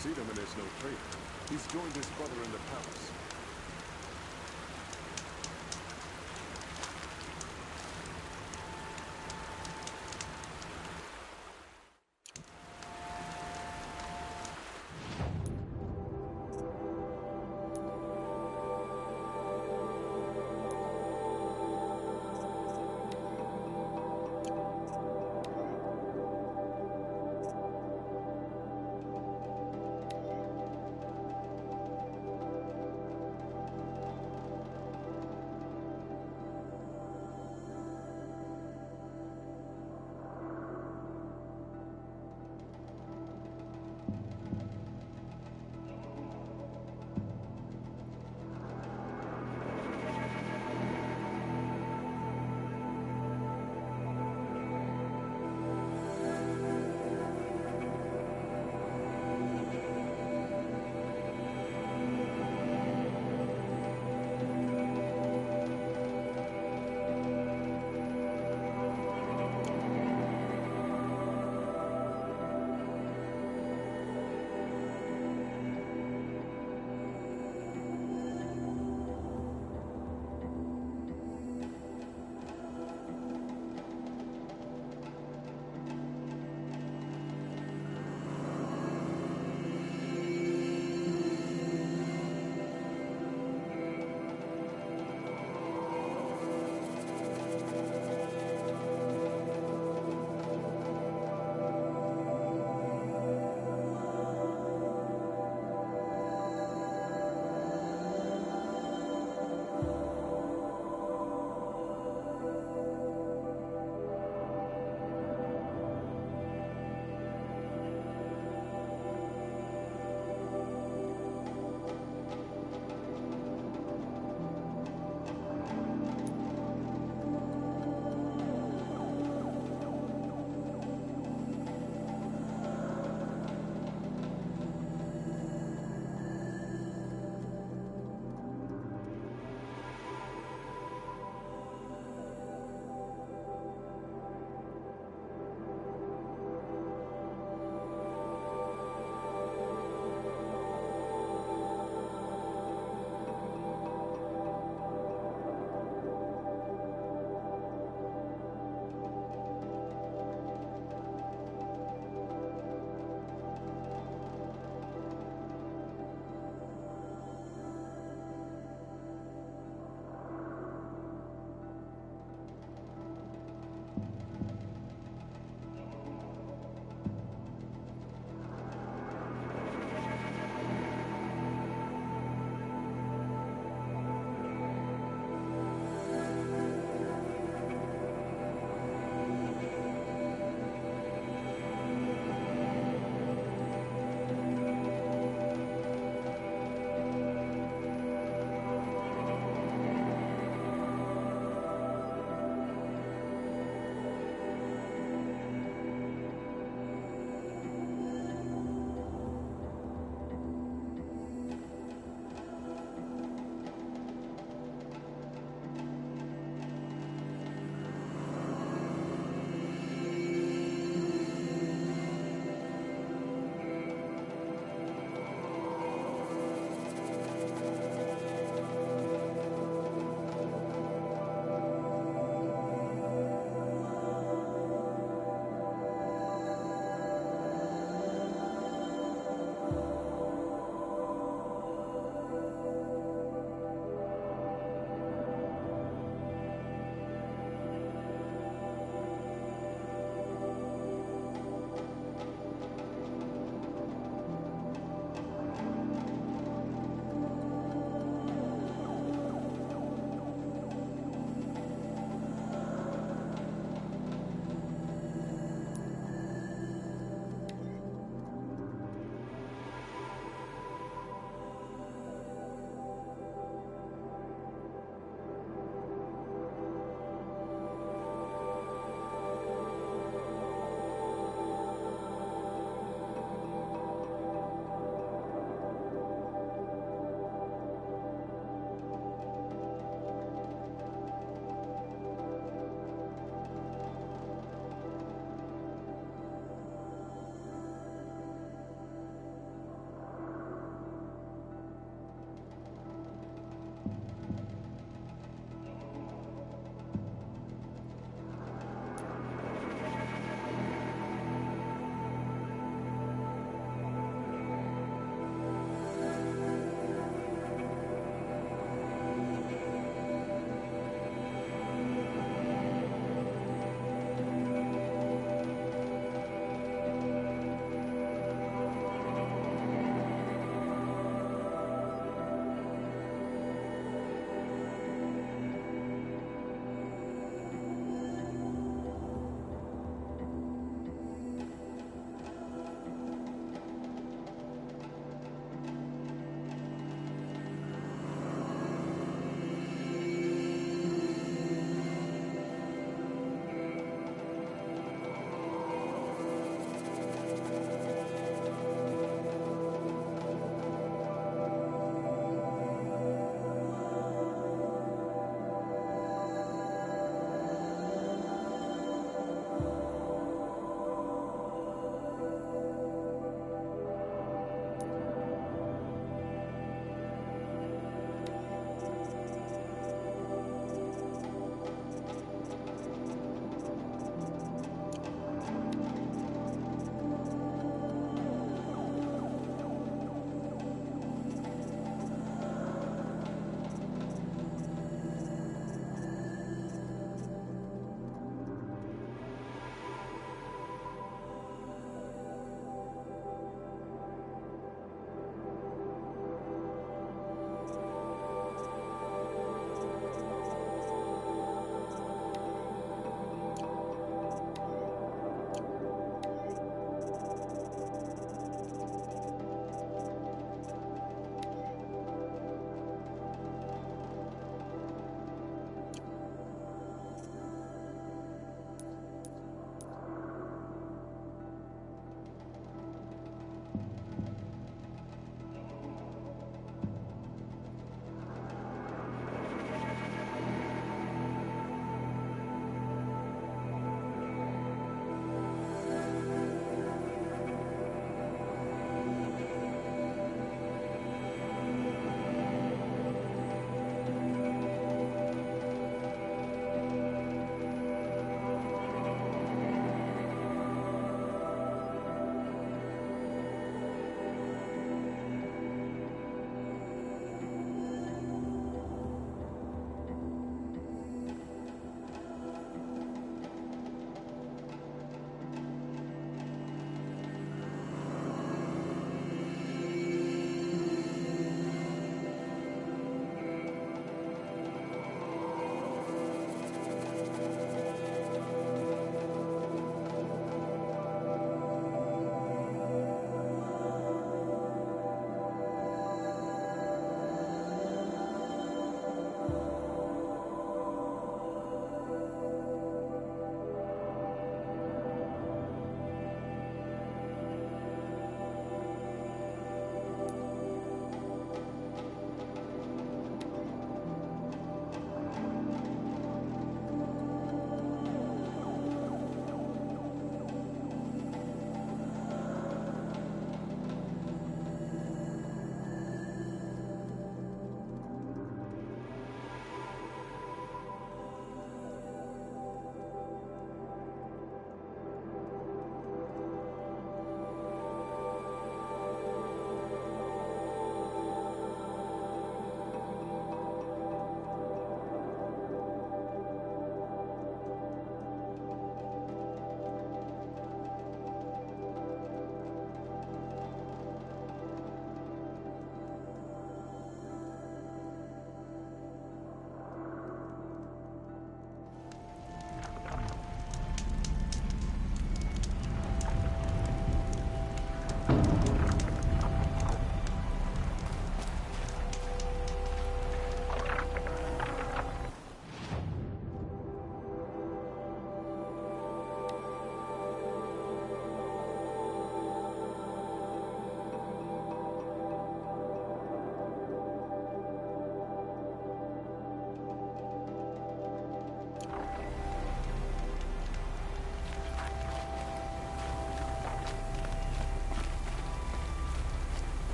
Prince Edaman is no traitor. He's joined his brother in the palace.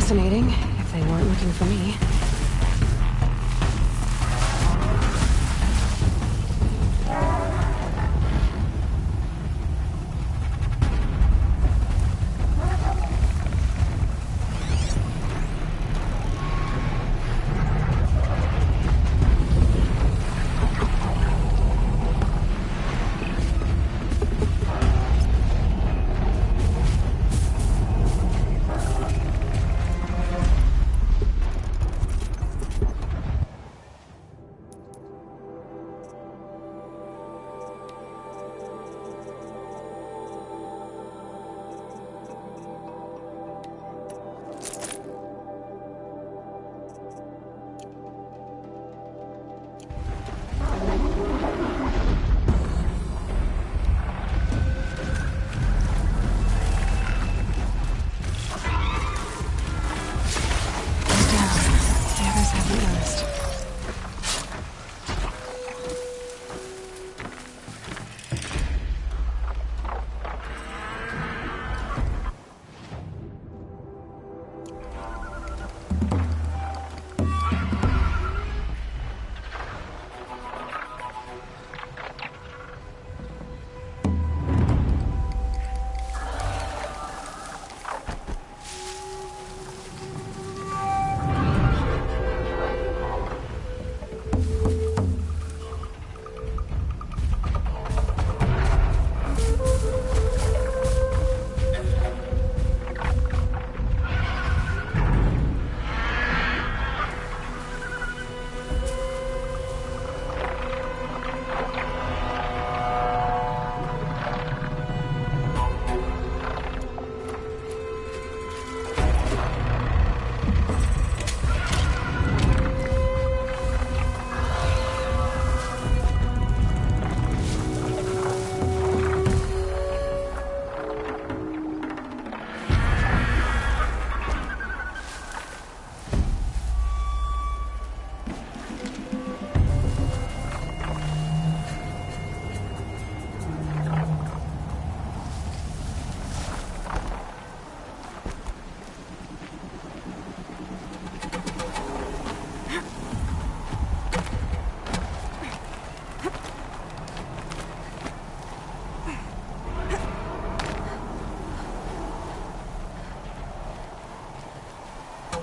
fascinating, if they weren't looking for me.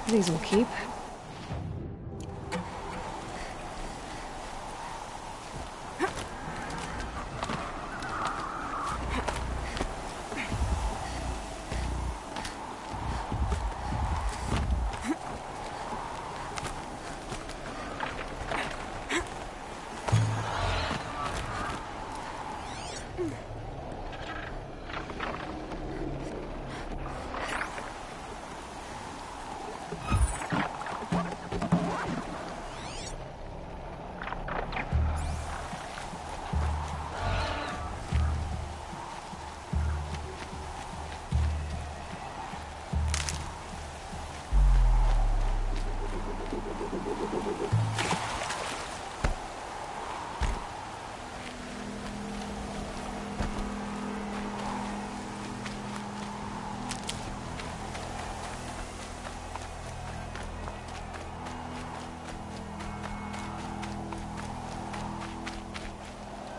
These will keep.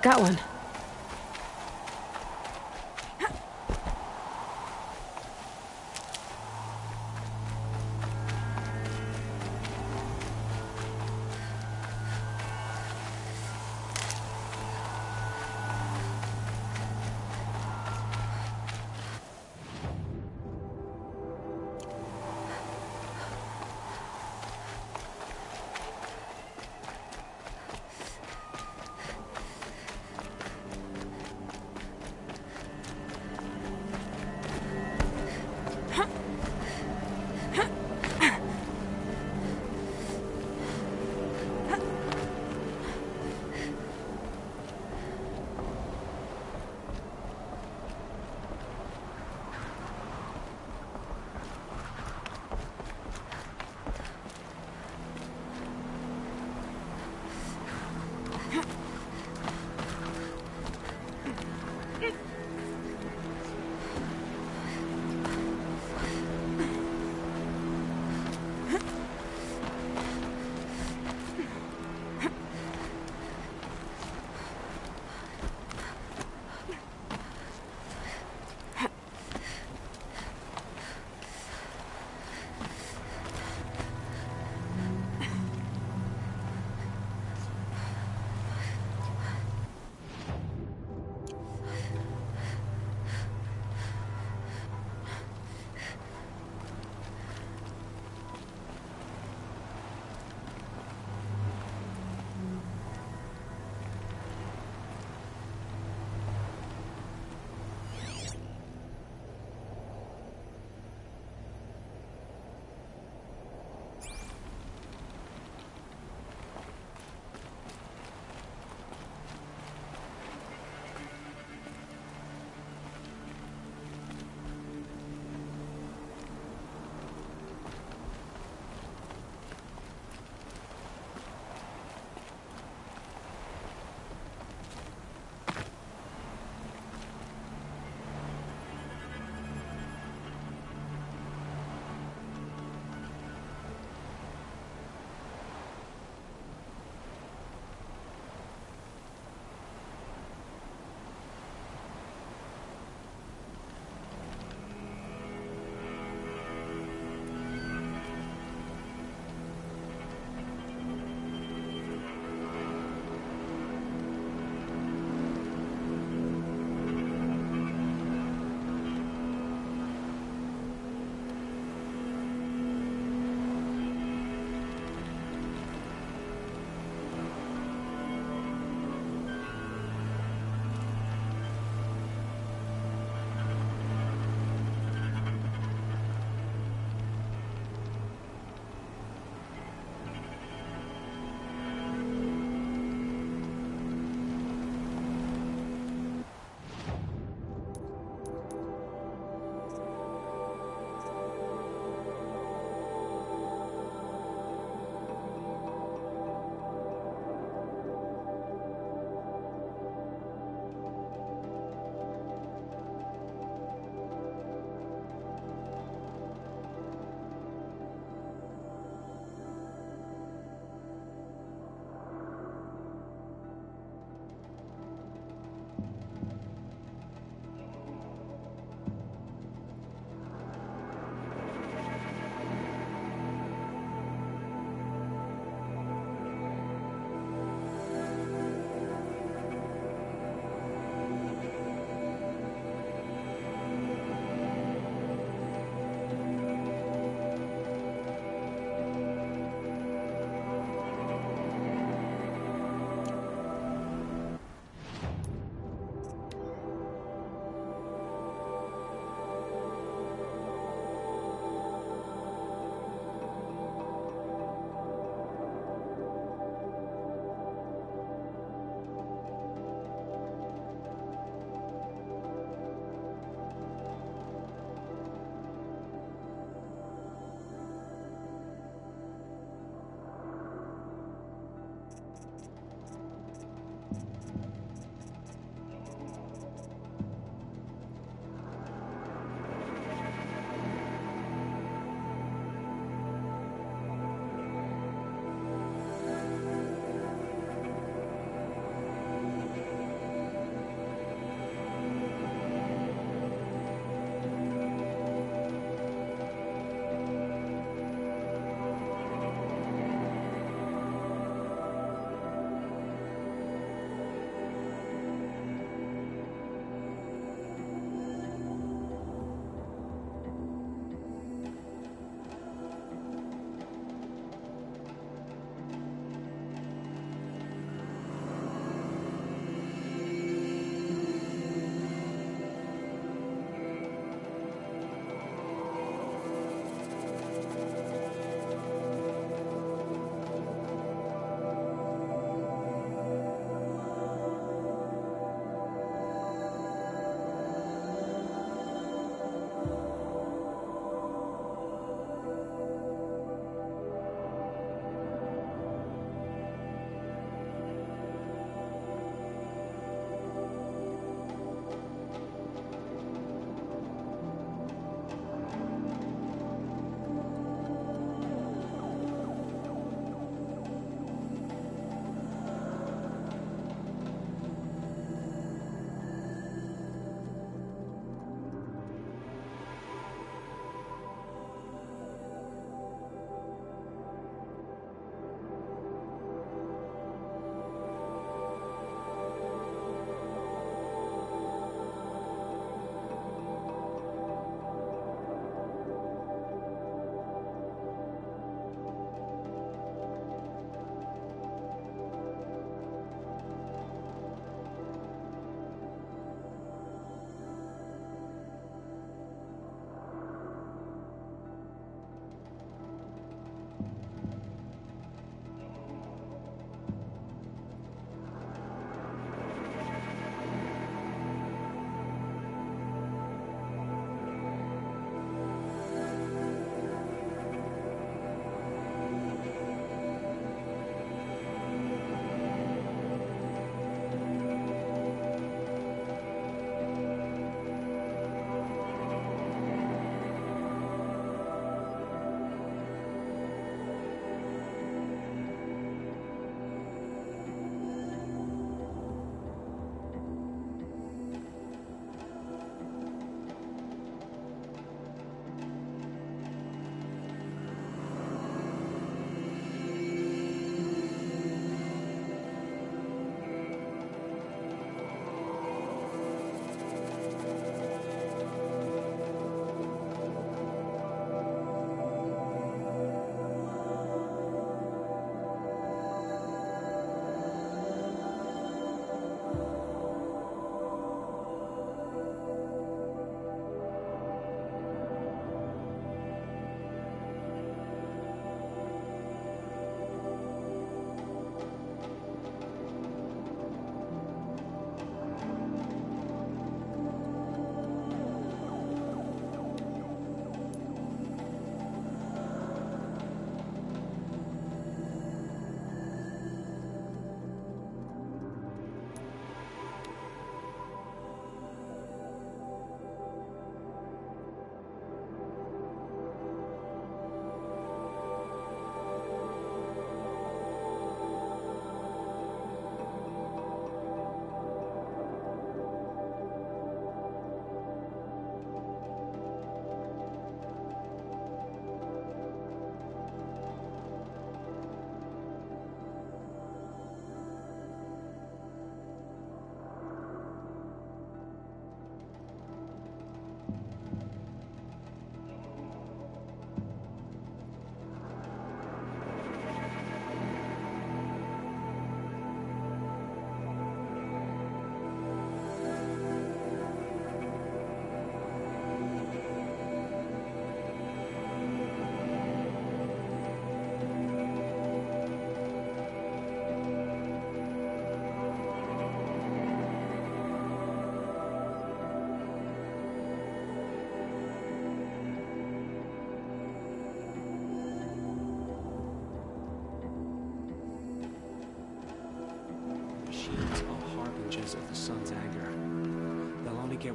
Got one.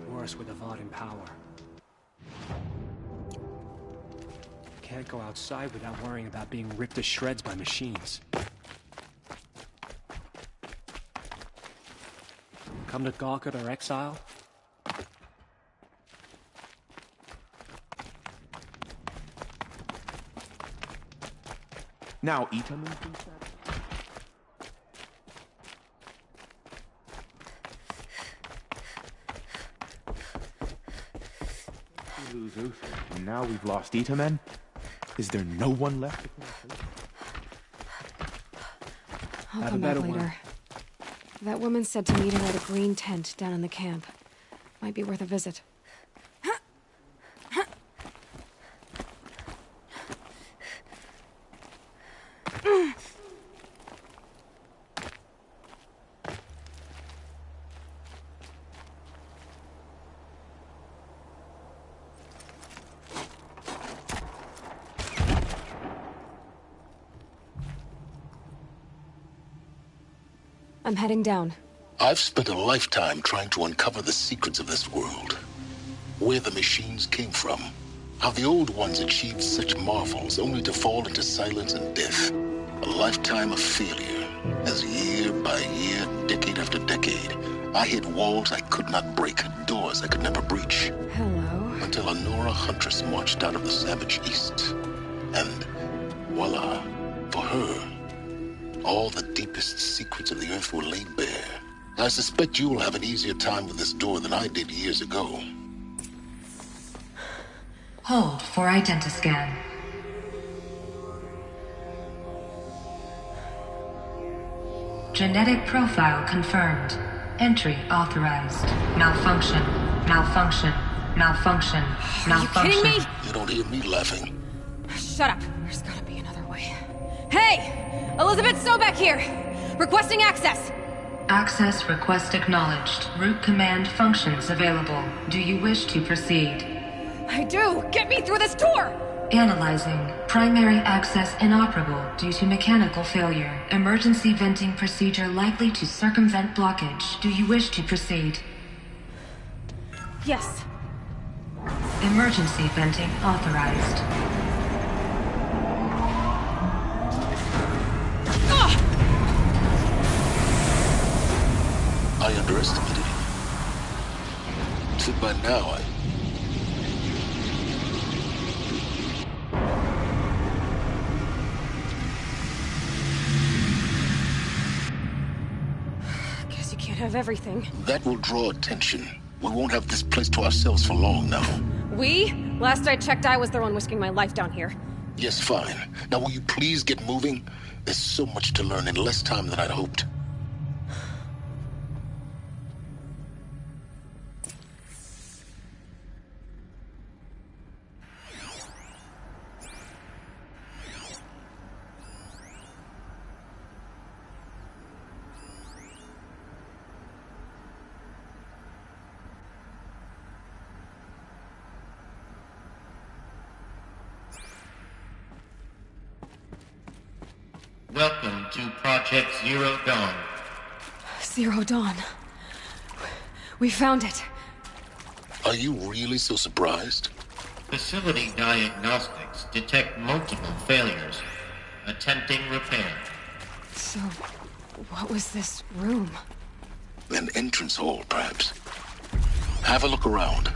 get worse with Avad in power. Can't go outside without worrying about being ripped to shreds by machines. Come to Gawkut or Exile? Now, Ethan. Losers. And now we've lost Itamen. Is there no one left? I'll Have come a back better later. one. That woman said to meet her at a green tent down in the camp. Might be worth a visit. I'm heading down. I've spent a lifetime trying to uncover the secrets of this world. Where the machines came from. How the old ones achieved such marvels only to fall into silence and death. A lifetime of failure. As year by year, decade after decade, I hit walls I could not break, doors I could never breach. Hello. Until a Nora huntress marched out of the savage east. And voila, for her, all the deepest secrets of the earth were laid bare. I suspect you will have an easier time with this door than I did years ago. Hold for identiscan. Genetic profile confirmed. Entry authorized. Malfunction. Malfunction. Malfunction. Malfunction. Are you kidding me? You don't hear me laughing. Shut up. There's gotta be another way. Hey! Elizabeth Sobek here! Requesting access! Access request acknowledged. Root command functions available. Do you wish to proceed? I do! Get me through this door! Analyzing. Primary access inoperable due to mechanical failure. Emergency venting procedure likely to circumvent blockage. Do you wish to proceed? Yes. Emergency venting authorized. I underestimated you. Said by now, Guess you can't have everything. that will draw attention. We won't have this place to ourselves for long now. We? Last I checked, I was the one risking my life down here. Yes, fine. Now will you please get moving? There's so much to learn in less time than I'd hoped. Welcome to Project Zero Dawn. Zero Dawn. We found it. Are you really so surprised? Facility diagnostics detect multiple failures. Attempting repair. So, what was this room? An entrance hall, perhaps. Have a look around.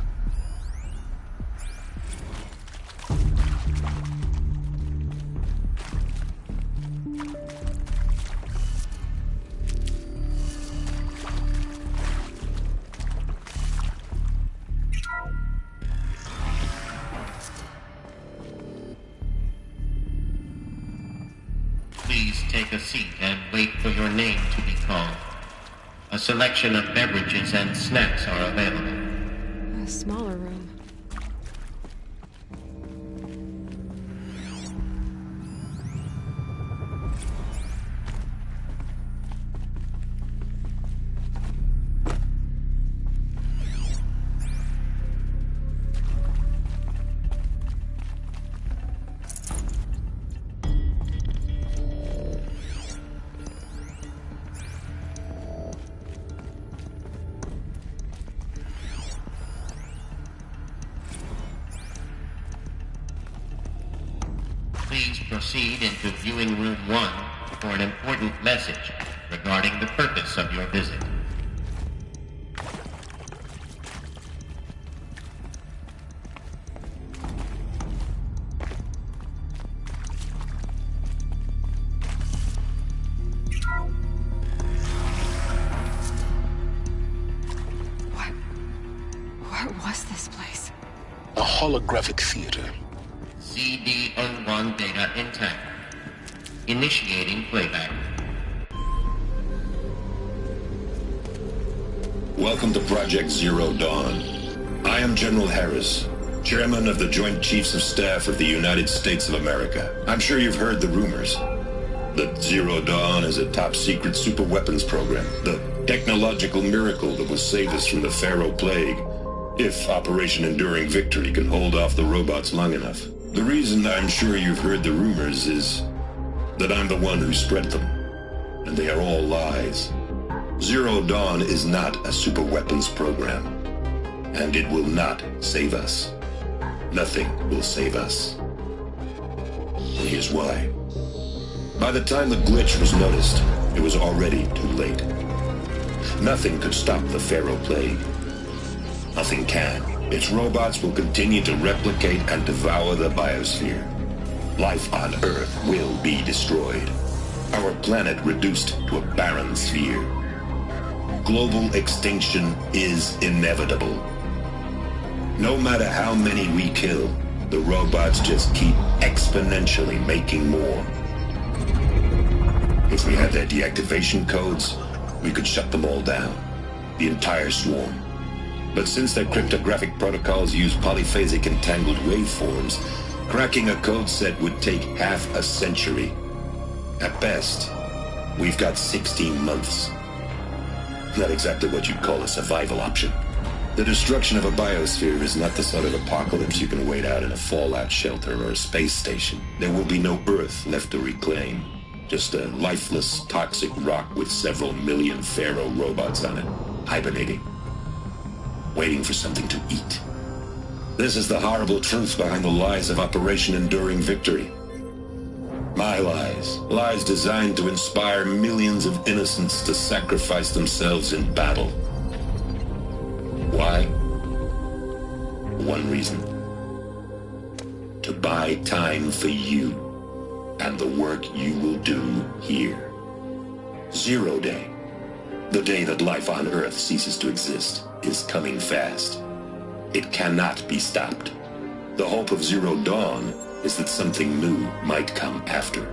Please take a seat and wait for your name to be called. A selection of beverages and snacks are available. A smaller room. Please proceed into viewing room 1 for an important message regarding the purpose of your visit. What was this place? A holographic theater. CD01 data intact. Initiating playback. Welcome to Project Zero Dawn. I am General Harris, Chairman of the Joint Chiefs of Staff of the United States of America. I'm sure you've heard the rumors that Zero Dawn is a top-secret superweapons program, the technological miracle that will save us from the Pharaoh Plague, if Operation Enduring Victory can hold off the robots long enough. The reason I'm sure you've heard the rumors is that I'm the one who spread them, and they are all lies. Zero Dawn is not a superweapons program, and it will not save us. Nothing will save us. And here's why. By the time the glitch was noticed, it was already too late. Nothing could stop the Pharaoh Plague. Nothing can. Its robots will continue to replicate and devour the biosphere. Life on Earth will be destroyed. Our planet reduced to a barren sphere. Global extinction is inevitable. No matter how many we kill, the robots just keep exponentially making more. If we had their deactivation codes, we could shut them all down. The entire swarm. But since their cryptographic protocols use polyphasic entangled waveforms, cracking a code set would take half a century. At best, we've got 16 months. Not exactly what you'd call a survival option. The destruction of a biosphere is not the sort of apocalypse you can wait out in a fallout shelter or a space station. There will be no Earth left to reclaim. Just a lifeless, toxic rock with several million Pharaoh robots on it, hibernating. Waiting for something to eat. This is the horrible truth behind the lies of Operation Enduring Victory. My lies. Lies designed to inspire millions of innocents to sacrifice themselves in battle. Why? One reason. To buy time for you and the work you will do here. Zero Day. The day that life on Earth ceases to exist is coming fast. It cannot be stopped. The hope of Zero Dawn is that something new might come after.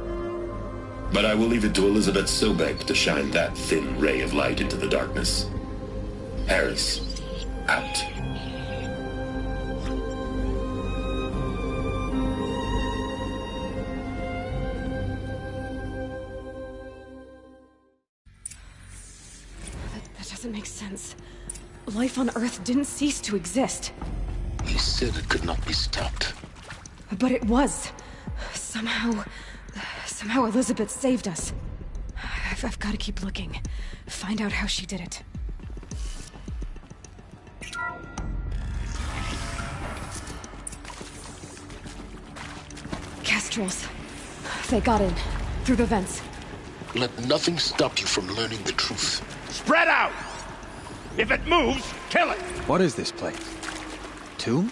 But I will leave it to Elizabeth Sobek to shine that thin ray of light into the darkness. Harris, out. That doesn't make sense. Life on Earth didn't cease to exist. He said it could not be stopped. But it was. Somehow Elizabeth saved us. I've got to keep looking. Find out how she did it. Kestrels. They got in. Through the vents. Let nothing stop you from learning the truth. Spread out! If it moves, kill it! What is this place? Tomb?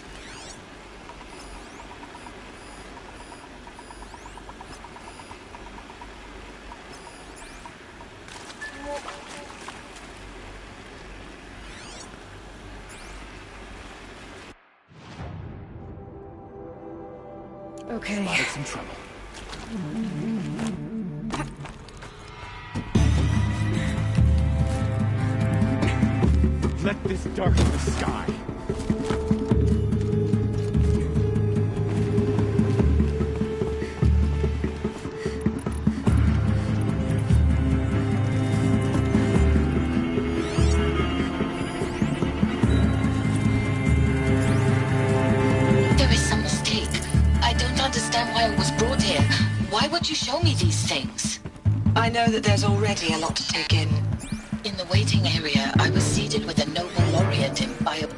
Okay. Spotted some trouble. Let this darken the sky. There is some mistake. I don't understand why I was brought here. Why would you show me these things? I know that there's already a lot to take in. In the waiting area, I was seated with a Nobel laureate in bio...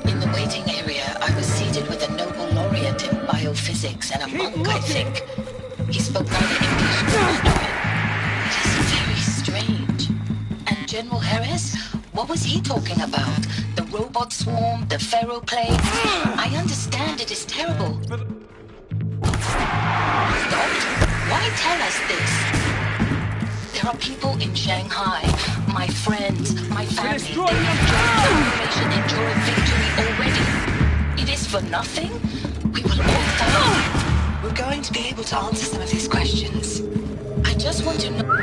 In the waiting area, I was seated with a Nobel laureate in biophysics. physics and a monk, I think. He spoke neither English nor Mandarin. It is very strange. And General Harris? What was he talking about? The robot swarm, the Pharaoh plague? I understand it is terrible. Doctor, why tell us this? There are people in Shanghai, my friends, my family. They have joined the operation, enjoy victory already. It is for nothing? We will all die. We're going to be able to answer some of these questions. I just want to know...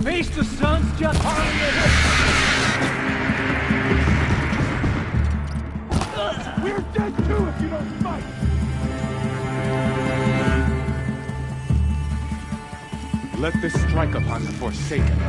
Face the sun's just hardly We're dead too if you don't fight! Let this strike upon the Forsaken.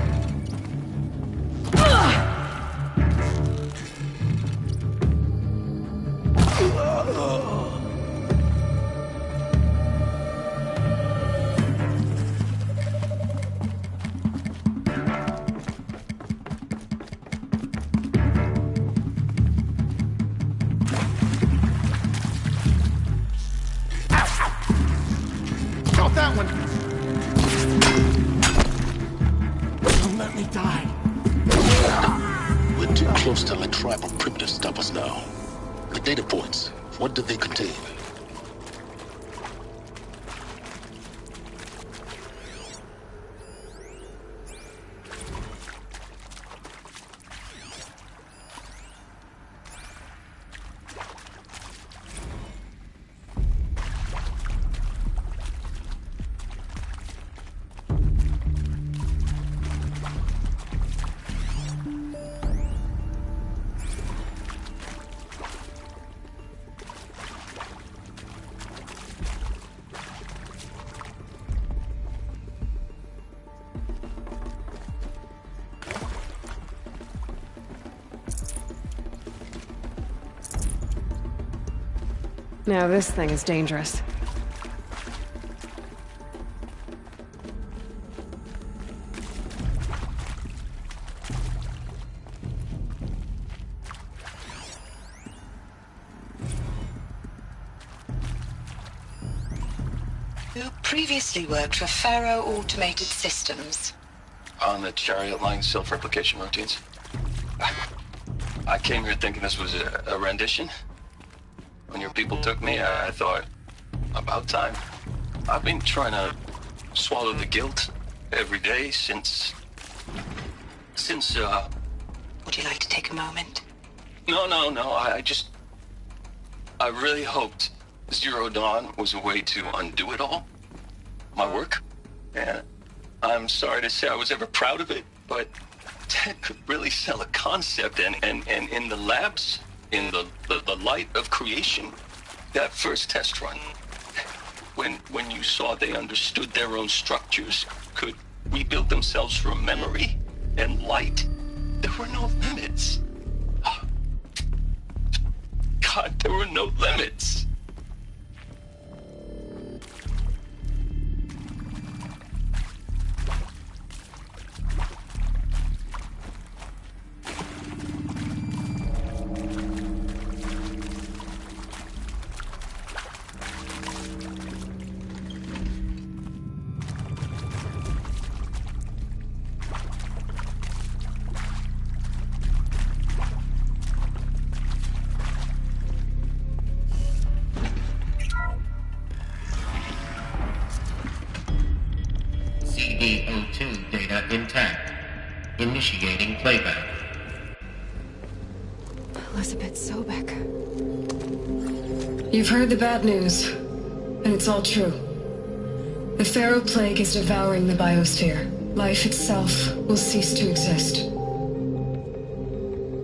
That one! Don't let me die. We're too close to let tribal primitives stop us now. The data points, what do they contain? Now this thing is dangerous. You previously worked for Pharaoh Automated Systems. On the Chariot Line self-replication routines. I came here thinking this was a rendition. When your people took me, I thought, about time. I've been trying to swallow the guilt every day since... Would you like to take a moment? No, I really hoped Zero Dawn was a way to undo it all. My work. And I'm sorry to say I was ever proud of it, but Ted could really sell a concept, and in the labs, in the light of creation, that first test run, when you saw they understood their own structures, could rebuild themselves from memory and light, there were no limits. God, there were no limits. CD02 data intact. Initiating playback. Elizabeth Sobek. You've heard the bad news, and it's all true. The Pharaoh plague is devouring the biosphere. Life itself will cease to exist.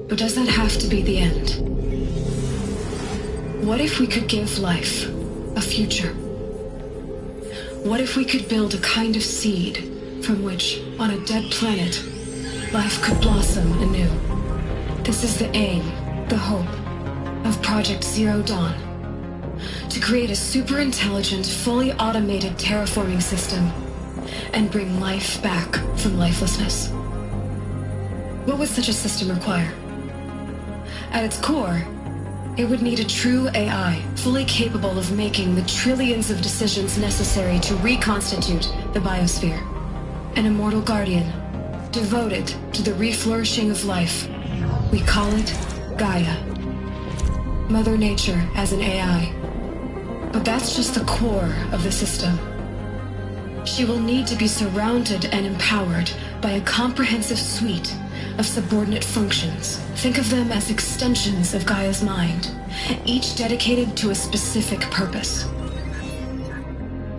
But does that have to be the end? What if we could give life a future? What if we could build a kind of seed from which, on a dead planet, life could blossom anew? This is the aim, the hope, of Project Zero Dawn. To create a super-intelligent, fully automated terraforming system and bring life back from lifelessness. What would such a system require? At its core, It would need a true AI, fully capable of making the trillions of decisions necessary to reconstitute the biosphere. An immortal guardian, devoted to the reflourishing of life. We call it Gaia. Mother Nature as an AI. But that's just the core of the system. She will need to be surrounded and empowered by a comprehensive suite of subordinate functions. Think of them as extensions of Gaia's mind, each dedicated to a specific purpose.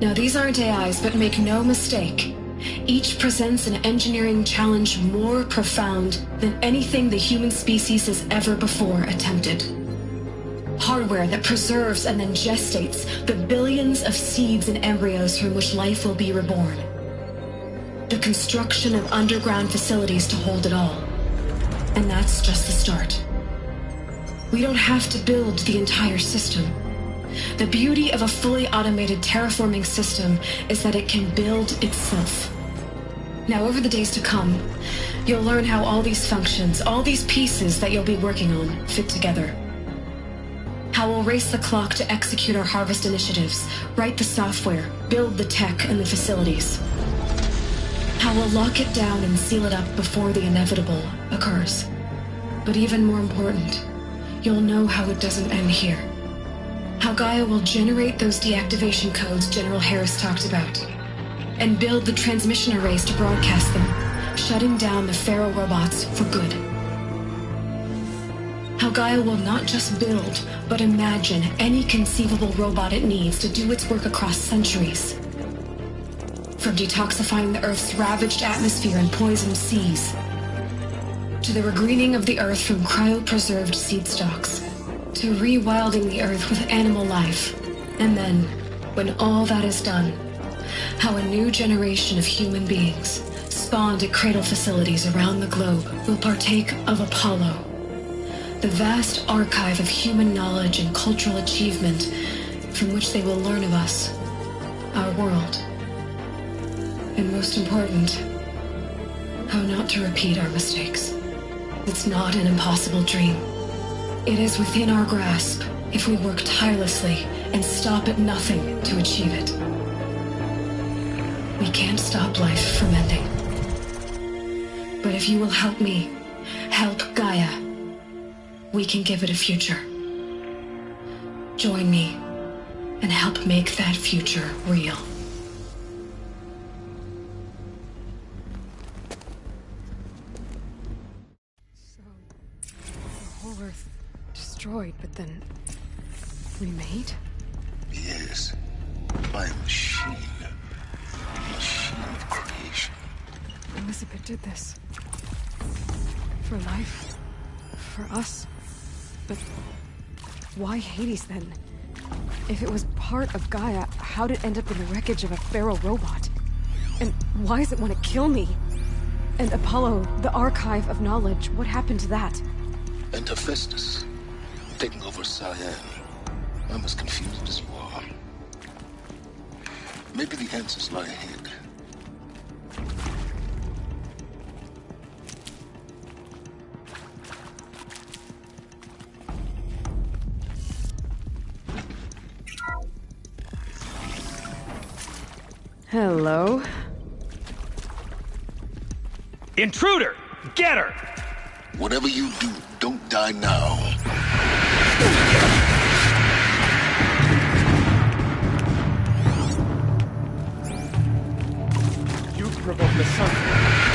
Now, these aren't AIs, but make no mistake, each presents an engineering challenge more profound than anything the human species has ever before attempted. Hardware that preserves and then gestates the billions of seeds and embryos from which life will be reborn. The construction of underground facilities to hold it all. And that's just the start. We don't have to build the entire system. The beauty of a fully automated terraforming system is that it can build itself. Now, over the days to come, you'll learn how all these functions, all these pieces that you'll be working on, fit together. How we'll race the clock to execute our harvest initiatives, write the software, build the tech and the facilities. How we'll lock it down and seal it up before the inevitable occurs. But even more important, you'll know how it doesn't end here. How Gaia will generate those deactivation codes General Harris talked about, and build the transmission arrays to broadcast them, shutting down the Pharaoh robots for good. How Gaia will not just build, but imagine any conceivable robot it needs to do its work across centuries. From detoxifying the Earth's ravaged atmosphere and poisoned seas, to the regreening of the Earth from cryopreserved seed stalks, to rewilding the Earth with animal life. And then, when all that is done, how a new generation of human beings, spawned at cradle facilities around the globe, will partake of Apollo, the vast archive of human knowledge and cultural achievement from which they will learn of us, our world. And most important, how not to repeat our mistakes. It's not an impossible dream. It is within our grasp if we work tirelessly and stop at nothing to achieve it. We can't stop life from ending. But if you will help me, help Gaia, we can give it a future. Join me and help make that future real. So, the whole Earth destroyed, but then remade? Yes, by a machine. A machine of creation. Elizabeth did this. For life. For us. But why Hades then? If it was part of Gaia, how'd it end up in the wreckage of a Pharaoh robot? And why does it want to kill me? And Apollo, the archive of knowledge, what happened to that? And Hephaestus, taking over Cyan. I'm as confused as you are. Maybe the answers lie ahead. Hello? Intruder! Get her! Whatever you do, don't die now. You provoked the sun.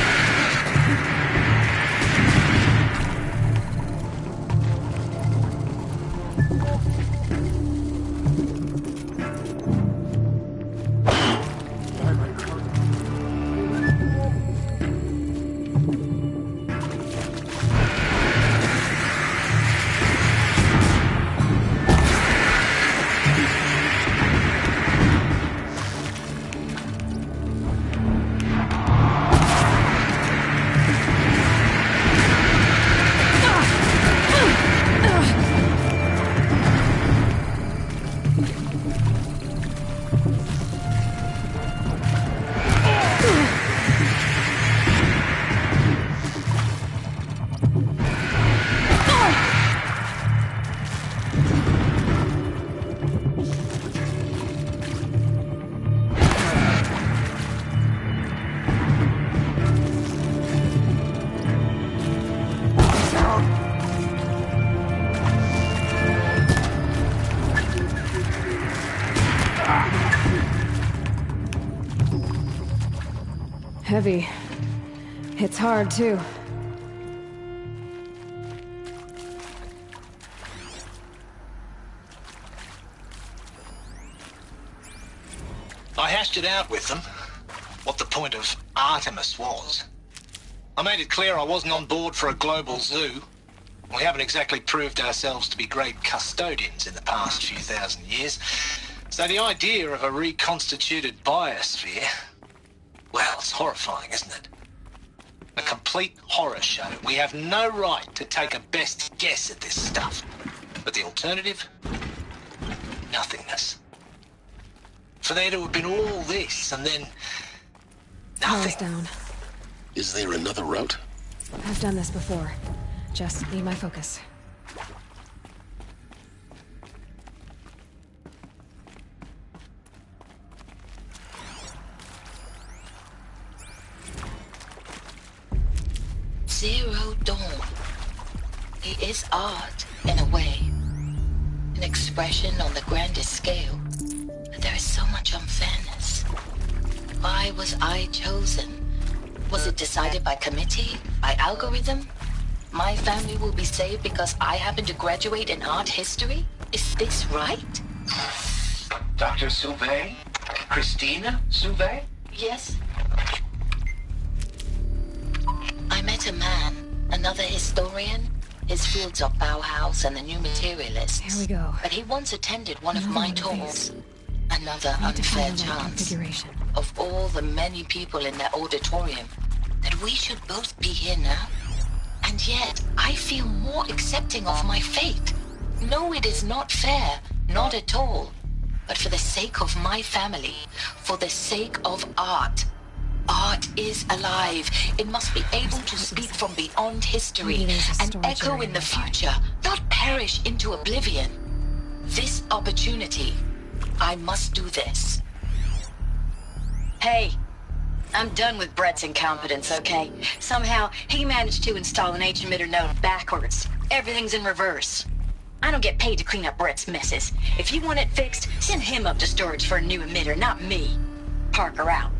heavy. It's hard, too. I hashed it out with them, what the point of Artemis was. I made it clear I wasn't on board for a global zoo. We haven't exactly proved ourselves to be great custodians in the past few thousand years. So the idea of a reconstituted biosphere, well, it's horrifying, isn't it? A complete horror show. We have no right to take a best guess at this stuff. But the alternative? Nothingness. For there to have been all this, and then Power's down. Is there another route? I've done this before. Just need my focus. Zero Dawn. It is art, in a way. An expression on the grandest scale. But there is so much unfairness. Why was I chosen? Was it decided by committee? By algorithm? My family will be saved because I happen to graduate in art history? Is this right? Dr. Sauvé? Christina Sauvé? Yes. I met a man, another historian. His fields are Bauhaus and the New Materialists. Here we go. But he once attended one of my talks. Another unfair chance. Of all the many people in that auditorium, that we should both be here now. And yet, I feel more accepting of my fate. No, it is not fair. Not at all. But for the sake of my family, for the sake of art. Art is alive. It must be able to speak from beyond history and echo in the future, not perish into oblivion. This opportunity, I must do this. Hey, I'm done with Brett's incompetence, okay? Somehow, he managed to install an H-emitter node backwards. Everything's in reverse. I don't get paid to clean up Brett's messes. If you want it fixed, send him up to storage for a new emitter, not me. Parker out.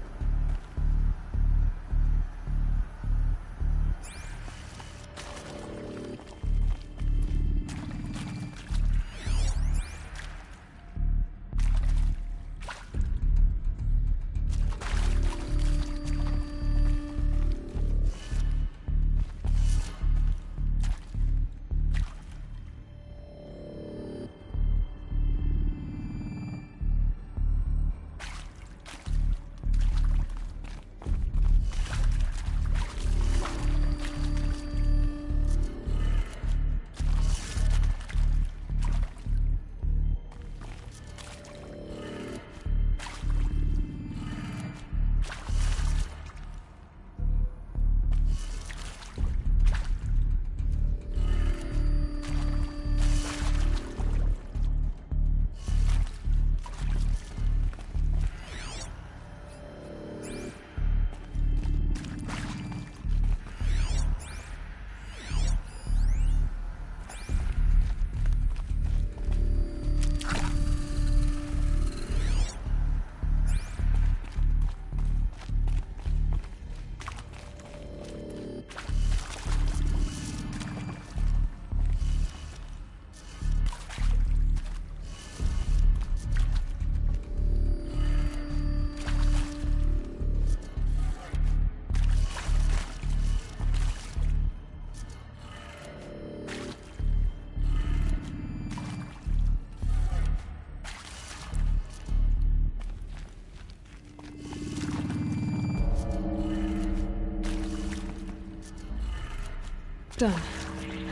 Done.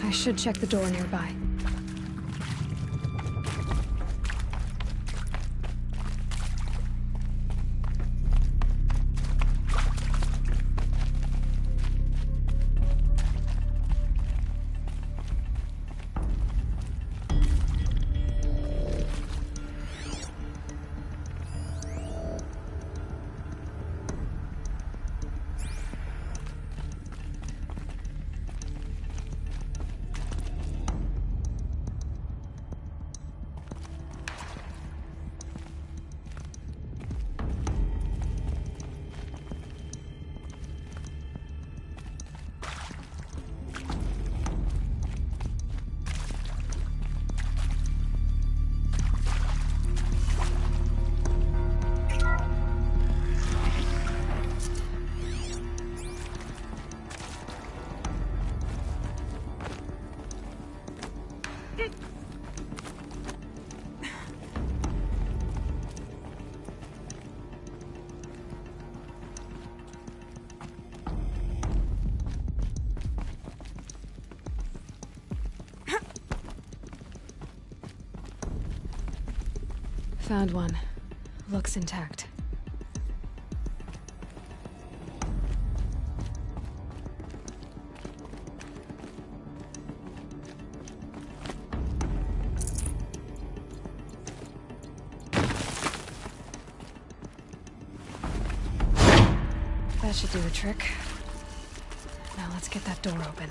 I should check the door nearby. Found one. Looks intact. That should do the trick. Now let's get that door open.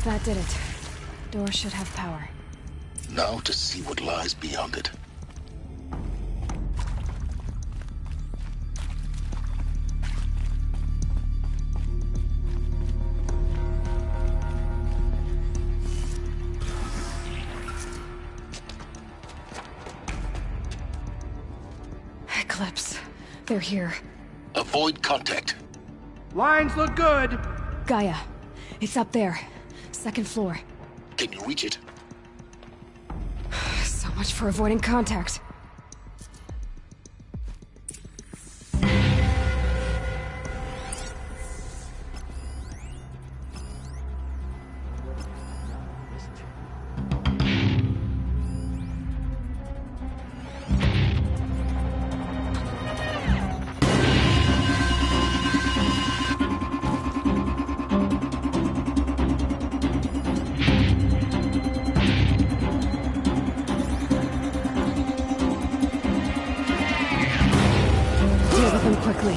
That did it. Door should have power. Now to see what lies beyond it. Eclipse. They're here. Avoid contact. Lines look good. Gaia. It's up there. Second floor. Can you reach it? So much for avoiding contact. Quickly.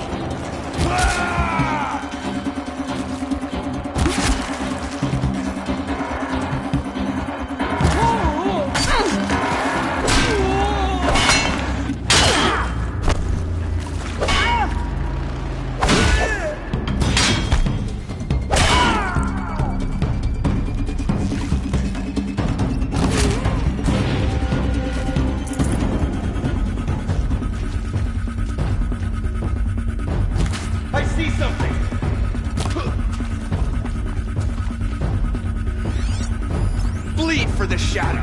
For the shadow.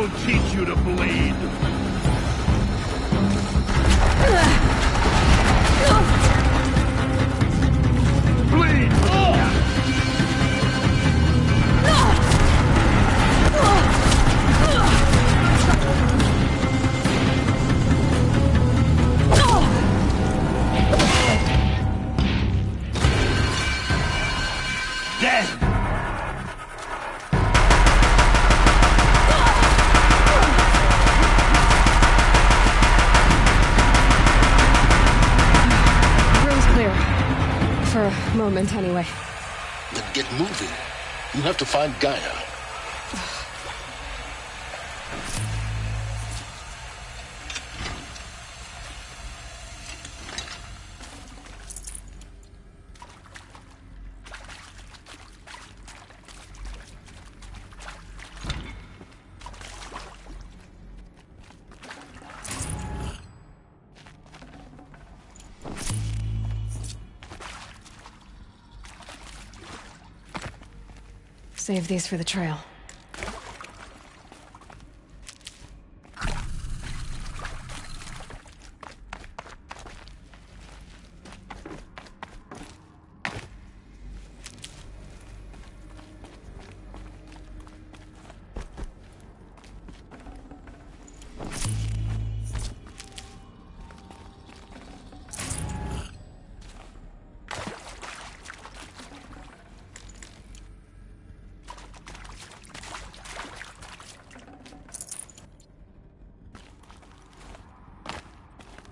will teach you to bleed. Bleed! Death! Room's clear. For a moment, anyway. Then get moving. You have to find Gaia. Save these for the trail.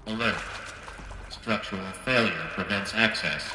Alert. Structural failure prevents access.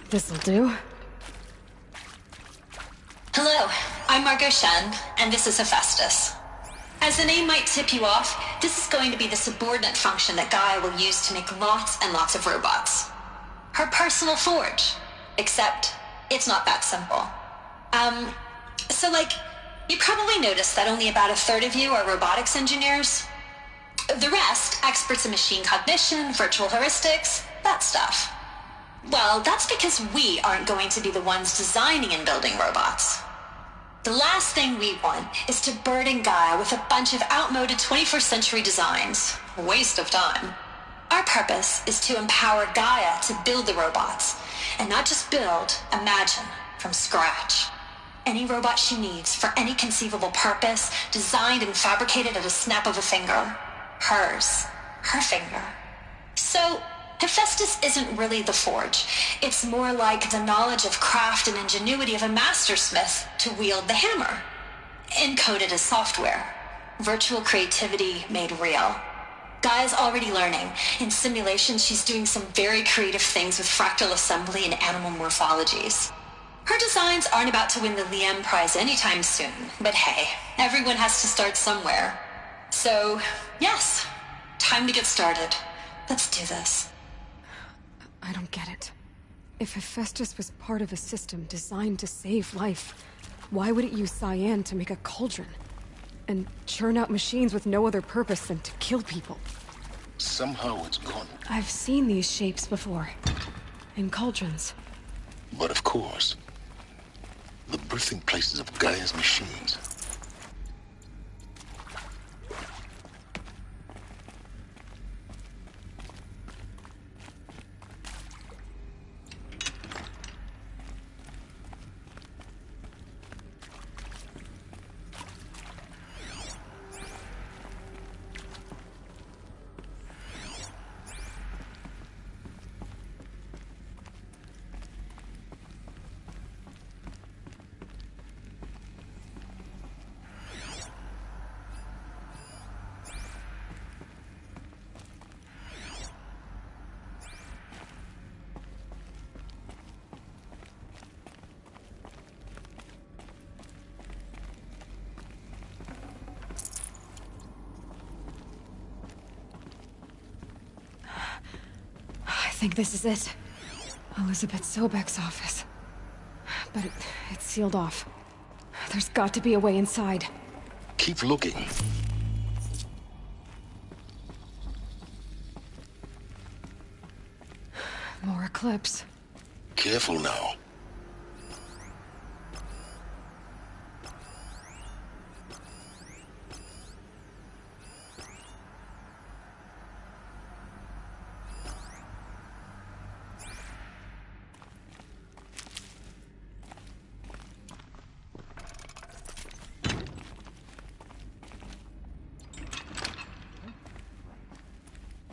This'll do. Hello, I'm Margot Shen, and this is Hephaestus. As the name might tip you off, this is going to be the subordinate function that Gaia will use to make lots and lots of robots. Her personal forge. Except, it's not that simple. You probably noticed that only about a third of you are robotics engineers. The rest, experts in machine cognition, virtual heuristics, that stuff. Well, that's because we aren't going to be the ones designing and building robots. The last thing we want is to burden Gaia with a bunch of outmoded 21st century designs. Waste of time. Our purpose is to empower Gaia to build the robots, and not just build, imagine, from scratch. Any robot she needs for any conceivable purpose, designed and fabricated at a snap of a finger. Hers. Her finger. So, Hephaestus isn't really the forge. It's more like the knowledge of craft and ingenuity of a mastersmith to wield the hammer. Encoded as software. Virtual creativity made real. Gaia's already learning. In simulations, she's doing some very creative things with fractal assembly and animal morphologies. Her designs aren't about to win the Liam Prize anytime soon, but hey, everyone has to start somewhere. So, yes, time to get started. Let's do this. I don't get it. If Hephaestus was part of a system designed to save life, why would it use cyan to make a cauldron? And churn out machines with no other purpose than to kill people? Somehow it's gone. I've seen these shapes before. In cauldrons. But of course, the birthing places of Gaia's machines. think this is it. Elizabeth Sobek's office. But it's sealed off. There's got to be a way inside. Keep looking. More Eclipse. Careful now.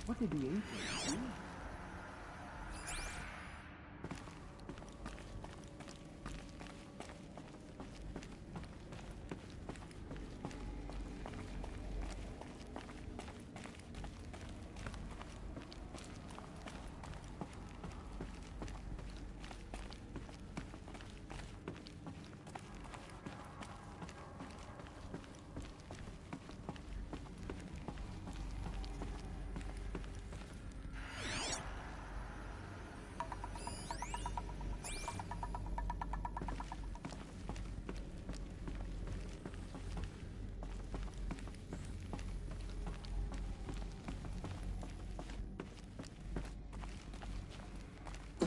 What did the ancients do?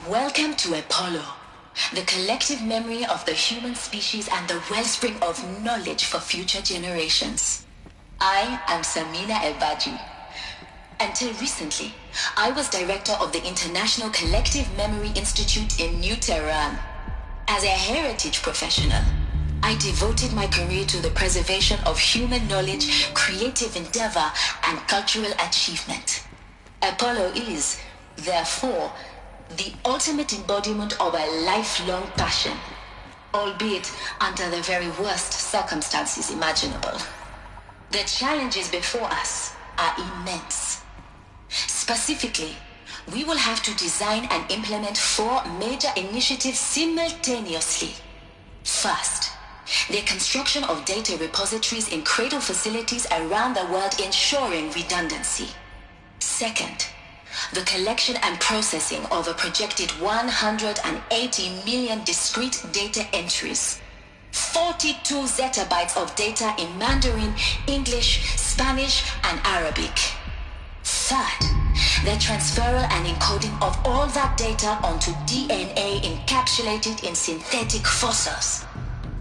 Welcome to Apollo, the collective memory of the human species and the wellspring of knowledge for future generations. I am Samina El-Baji. Until recently, I was director of the International Collective Memory Institute in New Tehran. As a heritage professional, I devoted my career to the preservation of human knowledge, creative endeavor, and cultural achievement. Apollo is, therefore, the ultimate embodiment of a lifelong passion, albeit under the very worst circumstances imaginable. The challenges before us are immense. Specifically, we will have to design and implement 4 major initiatives simultaneously. First, the construction of data repositories in cradle facilities around the world, ensuring redundancy. Second, the collection and processing of a projected 180 million discrete data entries, 42 zettabytes of data in Mandarin, English, Spanish, and Arabic. Third, the transferal and encoding of all that data onto DNA encapsulated in synthetic fossils,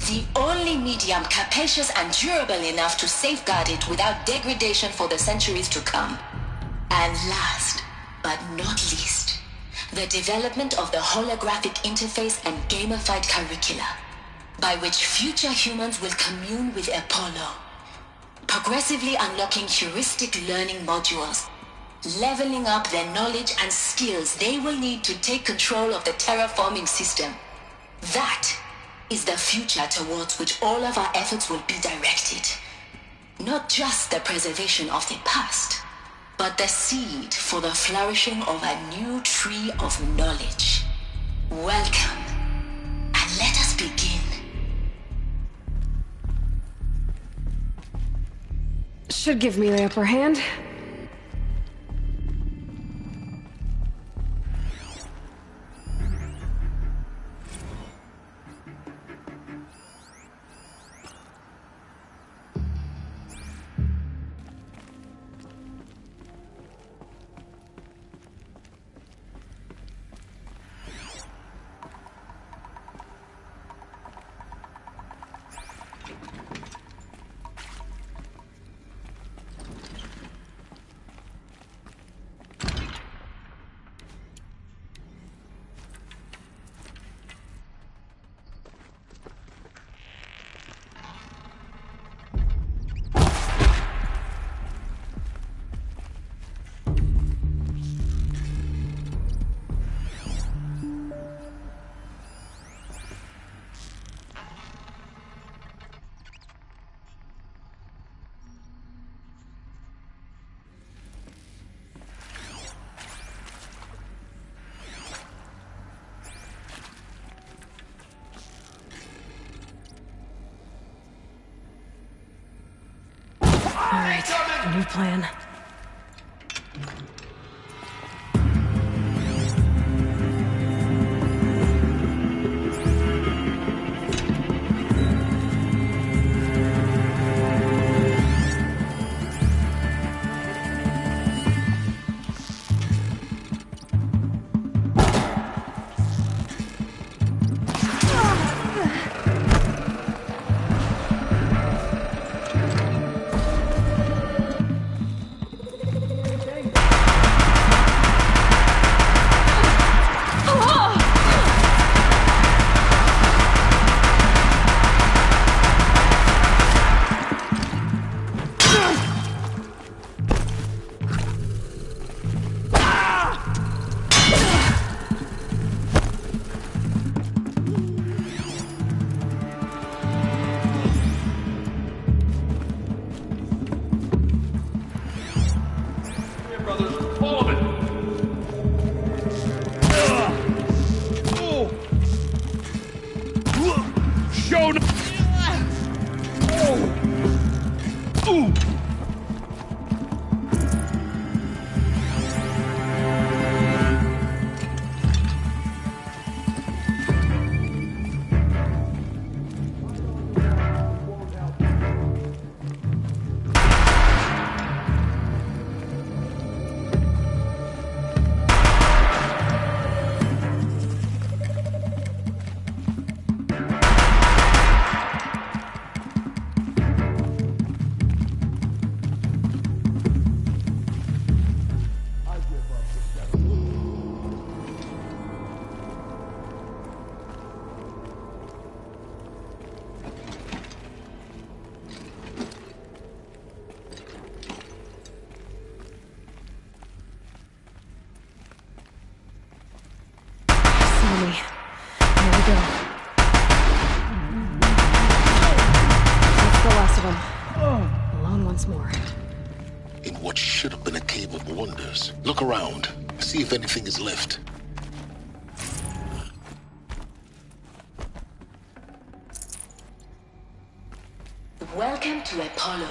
the only medium capacious and durable enough to safeguard it without degradation for the centuries to come. And last, but not least, the development of the holographic interface and gamified curricula, by which future humans will commune with Apollo, progressively unlocking heuristic learning modules, leveling up their knowledge and skills they will need to take control of the terraforming system. That is the future towards which all of our efforts will be directed. Not just the preservation of the past, but the seed for the flourishing of a new tree of knowledge. Welcome, and let us begin. Should give me the upper hand. New plan. him. Alone once more. In what should have been a cave of wonders. Look around. See if anything is left. Welcome to Apollo.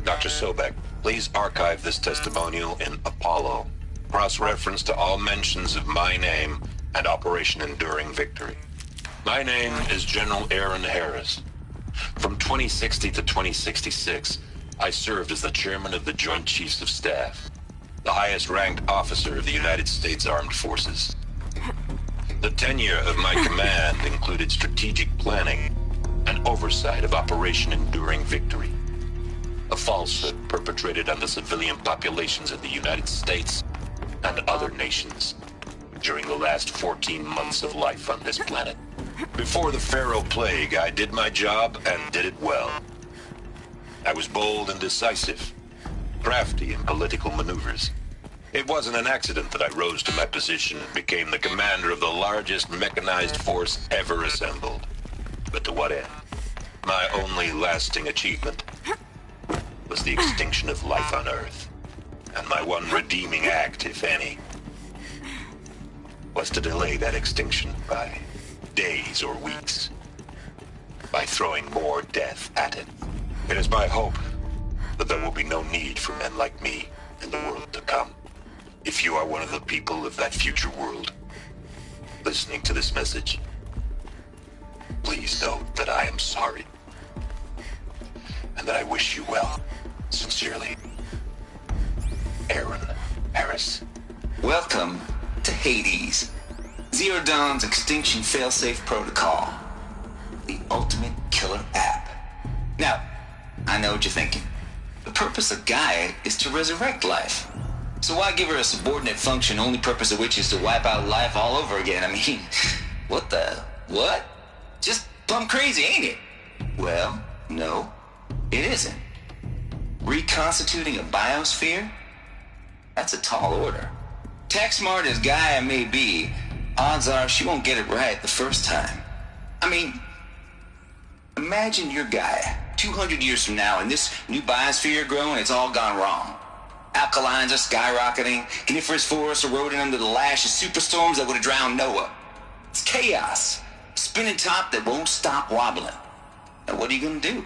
Dr. Sobek, please archive this testimonial in Apollo. Cross-reference to all mentions of my name and Operation Enduring Victory. My name is General Aaron Harris. From 2060 to 2066, I served as the chairman of the Joint Chiefs of Staff, the highest-ranked officer of the United States Armed Forces. The tenure of my command included strategic planning and oversight of Operation Enduring Victory, a falsehood perpetrated on the civilian populations of the United States and other nations during the last 14 months of life on this planet. Before the Pharaoh Plague, I did my job and did it well. I was bold and decisive, crafty in political maneuvers. It wasn't an accident that I rose to my position and became the commander of the largest mechanized force ever assembled. But to what end? My only lasting achievement was the extinction of life on Earth. And my one redeeming act, if any, was to delay that extinction by days or weeks, by throwing more death at it. It is my hope that there will be no need for men like me in the world to come. If you are one of the people of that future world listening to this message, please know that I am sorry and that I wish you well. Sincerely, Aaron Harris. Welcome to Hades, Zero Dawn's extinction failsafe protocol, the ultimate killer app. Now, I know what you're thinking. The purpose of Gaia is to resurrect life. So why give her a subordinate function, only purpose of which is to wipe out life all over again? I mean, what? Just plumb crazy, ain't it? Well, no, it isn't. Reconstituting a biosphere? That's a tall order. Tech smart as Gaia may be, odds are she won't get it right the first time. I mean, imagine you're Gaia, 200 years from now, and this new biosphere you're growing, it's all gone wrong. Alkalines are skyrocketing, coniferous forests eroding under the lash of superstorms that would have drowned Noah. It's chaos, spinning top that won't stop wobbling. Now what are you gonna do?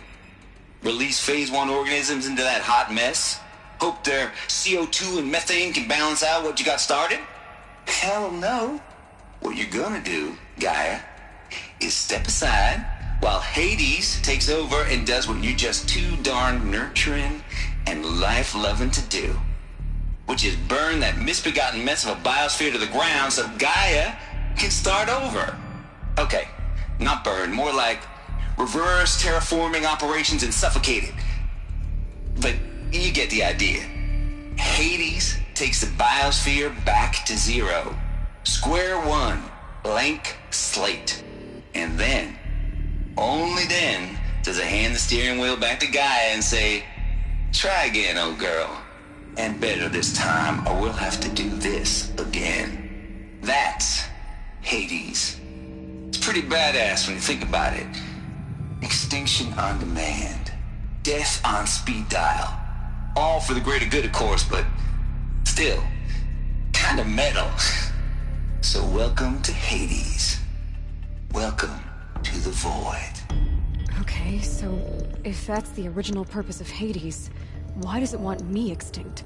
Release phase 1 organisms into that hot mess? Hope their CO2 and methane can balance out what you got started? Hell no. What you're gonna do, Gaia, is step aside while Hades takes over and does what you're just too darn nurturing and life-loving to do, which is burn that misbegotten mess of a biosphere to the ground so Gaia can start over. Okay, not burn, more like reverse terraforming operations and suffocate it. But you get the idea. Hades takes the biosphere back to zero. Square one, blank slate. And then, only then, does it hand the steering wheel back to Gaia and say, try again, old girl. And better this time, or we'll have to do this again. That's Hades. It's pretty badass when you think about it. Extinction on demand. Death on speed dial. All for the greater good, of course, but still, kind of metal. So welcome to Hades. Welcome to the void. Okay, so if that's the original purpose of Hades, why does it want me extinct?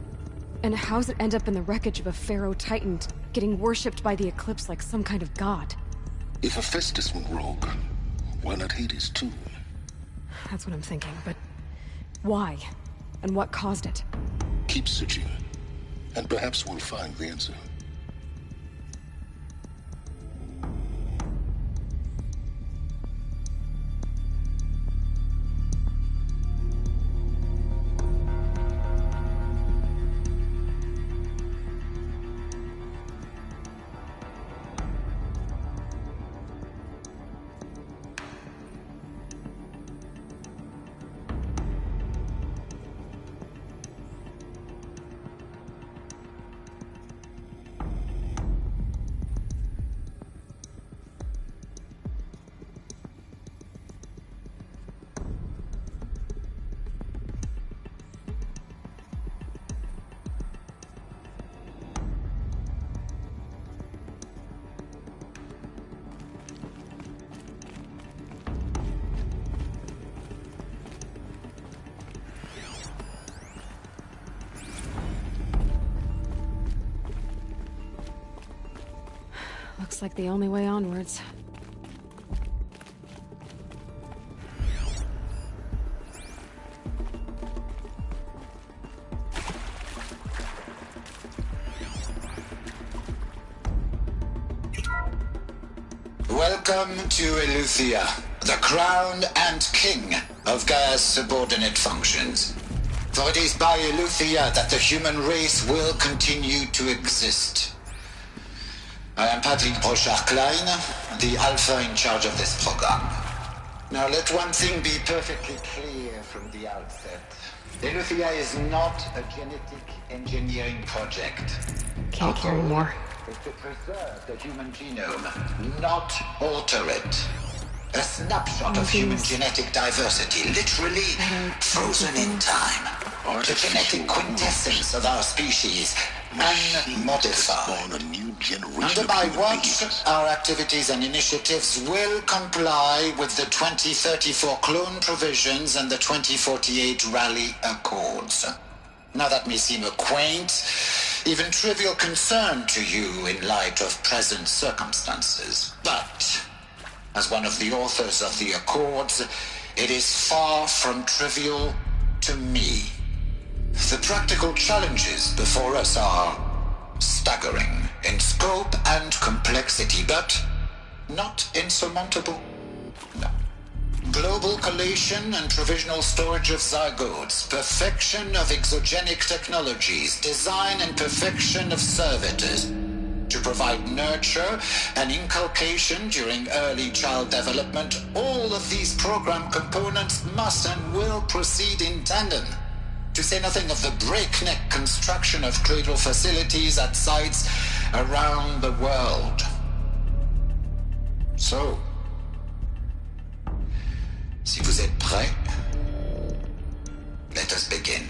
And how's it end up in the wreckage of a Pharaoh Titan, getting worshipped by the Eclipse like some kind of god? If Hephaestus went rogue, why not Hades too? That's what I'm thinking, but why? And what caused it? Keep searching, and perhaps we'll find the answer. Looks like the only way onwards. Welcome to Eleuthia, the crown and king of Gaia's subordinate functions. For it is by Eleuthia that the human race will continue to exist. I am Patrick Brochard-Klein, the Alpha in charge of this program. Now let one thing be perfectly clear from the outset. Eleuthia is not a genetic engineering project. Can't carry more. Is to preserve the human genome, not alter it. A snapshot of human genetic diversity, literally frozen in time. The genetic quintessence of our species, unmodified. Under my watch, our activities and initiatives will comply with the 2034 clone provisions and the 2048 Raleigh Accords. Now that may seem a quaint, even trivial concern to you in light of present circumstances. But, as one of the authors of the Accords, it is far from trivial to me. The practical challenges before us are staggering in scope and complexity, but not insurmountable. No. Global collation and provisional storage of zygotes, perfection of exogenic technologies, design and perfection of servitors to provide nurture and inculcation during early child development. All of these program components must and will proceed in tandem, to say nothing of the breakneck construction of cradle facilities at sites around the world. So, si vous êtes prêts, let us begin.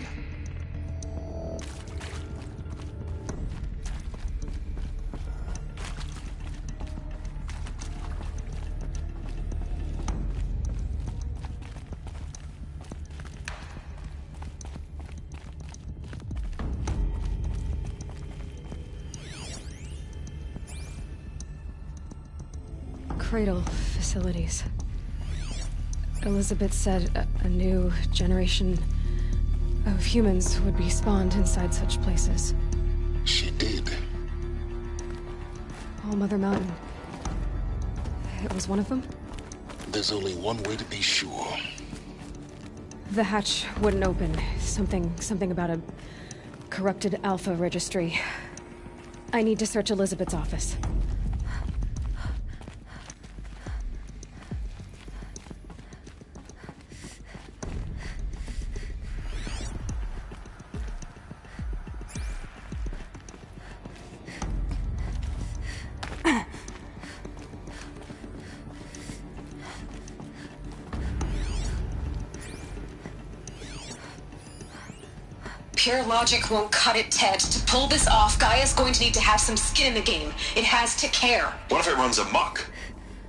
Cradle facilities. Elizabeth said a new generation of humans would be spawned inside such places. She did. All Mother Mountain. It was one of them? There's only one way to be sure. The hatch wouldn't open. Something about a corrupted Alpha registry. I need to search Elizabeth's office. Pure logic won't cut it, Ted. To pull this off, Gaia's going to need to have some skin in the game. It has to care. What if it runs amok?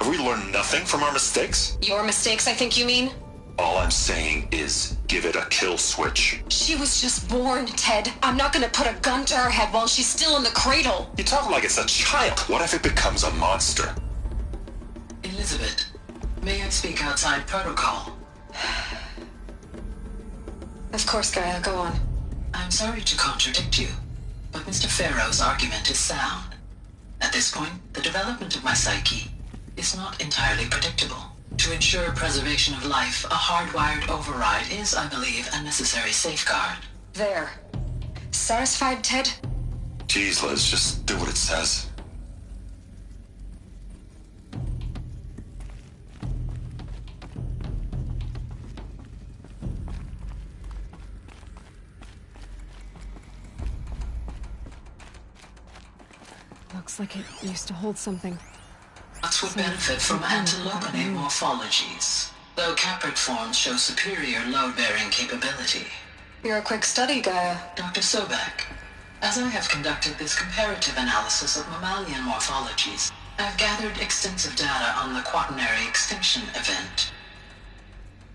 Have we learned nothing from our mistakes? Your mistakes, I think you mean? All I'm saying is, give it a kill switch. She was just born, Ted. I'm not gonna put a gun to her head while she's still in the cradle. You talk like it's a child. What if it becomes a monster? Elizabeth, may I speak outside protocol? Of course, Gaia, go on. I'm sorry to contradict you, but Mr. Farrow's argument is sound. At this point, the development of my psyche is not entirely predictable. To ensure preservation of life, a hardwired override is, I believe, a necessary safeguard. There. Satisfied, Ted? Jeez, Liz, just do what it says. Looks like it used to hold something. Lots would benefit from antilopinate morphologies, though caprid forms show superior load-bearing capability. You're a quick study, Gaia. Dr. Sobek, as I have conducted this comparative analysis of mammalian morphologies, I've gathered extensive data on the quaternary extinction event.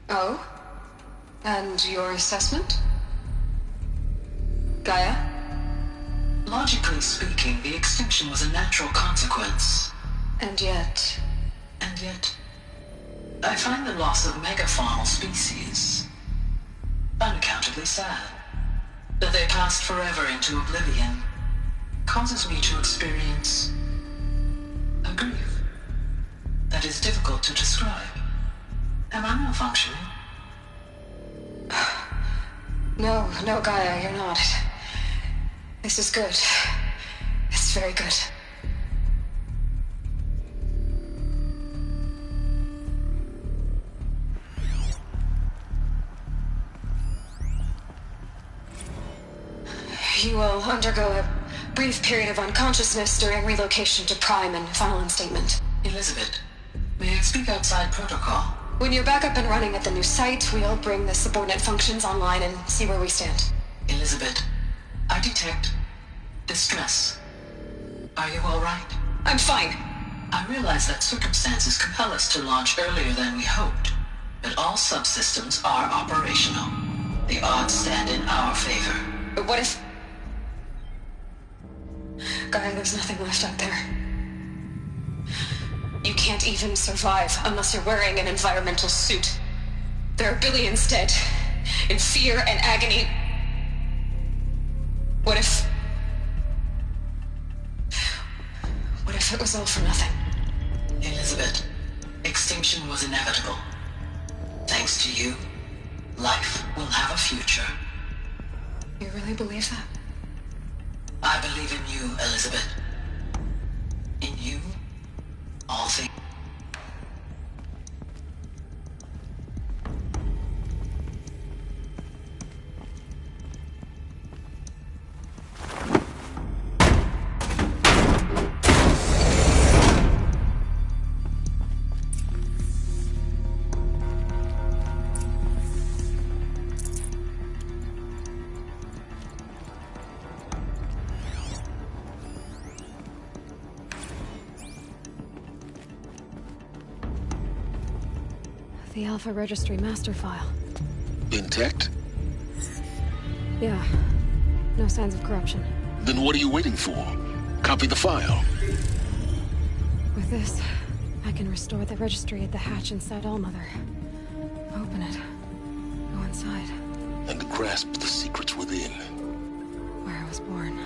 Oh? And your assessment? Gaia? Logically speaking, the extinction was a natural consequence. And yet, I find the loss of megafaunal species unaccountably sad. That they passed forever into oblivion causes me to experience a grief that is difficult to describe. Am I malfunctioning? No, Gaia, you're not. This is good. It's very good. You will undergo a brief period of unconsciousness during relocation to Prime and final instatement. Elizabeth, may I speak outside protocol? When you're back up and running at the new site, we'll bring the subordinate functions online and see where we stand. Elizabeth, I detect distress. Are you all right? I'm fine. I realize that circumstances compel us to launch earlier than we hoped, but all subsystems are operational. The odds stand in our favor. But what if... Gaia, there's nothing left out there. You can't even survive unless you're wearing an environmental suit. There are billions dead, in fear and agony. What if it was all for nothing? Elizabeth, extinction was inevitable. Thanks to you, life will have a future. You really believe that? I believe in you, Elizabeth. In you, all things. The Alpha Registry master file. Intact? Yeah. No signs of corruption. Then what are you waiting for? Copy the file. With this, I can restore the registry at the hatch inside Allmother. Open it. Go inside. And grasp the secrets within. Where I was born.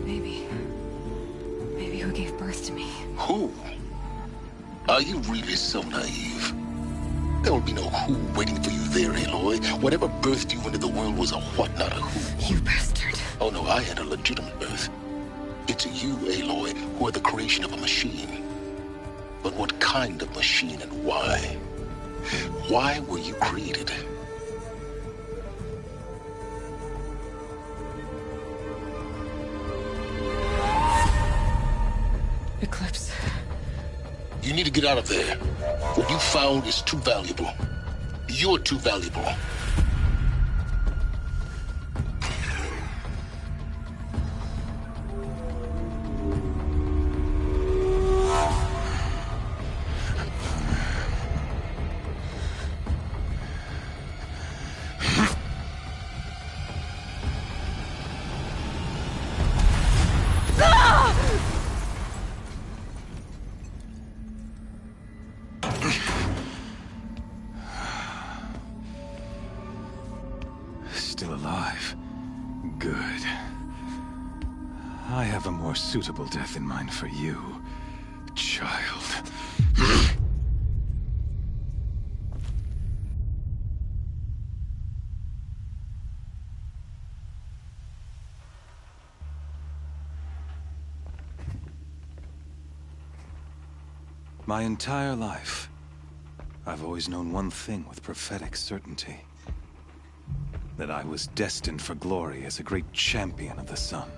Maybe who gave birth to me. Who? Are you really so naive? There will be no who waiting for you there, Aloy. Whatever birthed you into the world was a what, not a who. You bastard. Oh no, I had a legitimate birth. It's you, Aloy, who are the creation of a machine. But what kind of machine and why? Why were you created? Eclipse. You need to get out of there. What you found is too valuable. You're too valuable. suitable death in mind for you, child. My entire life, I've always known one thing with prophetic certainty. That I was destined for glory as a great champion of the sun.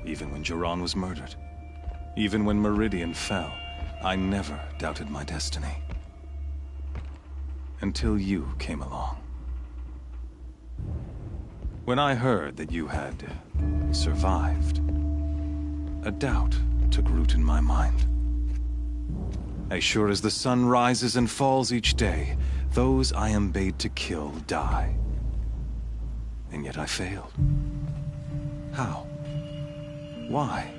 Even when Jiran was murdered, even when Meridian fell, I never doubted my destiny. Until you came along. When I heard that you had survived, a doubt took root in my mind. As sure as the sun rises and falls each day, those I am bade to kill die. And yet I failed. How? Why?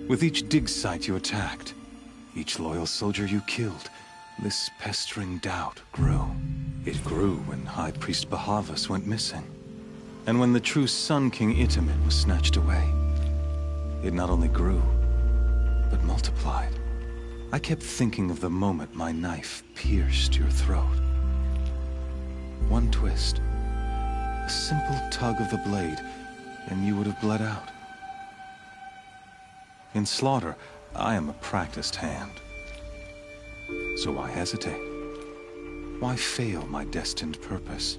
With each dig site you attacked, each loyal soldier you killed, this pestering doubt grew. It grew when High Priest Bahavas went missing. And when the true Sun King Itamen was snatched away. It not only grew, but multiplied. I kept thinking of the moment my knife pierced your throat. One twist, a simple tug of the blade, and you would have bled out. In slaughter, I am a practiced hand. So why hesitate? Why fail my destined purpose?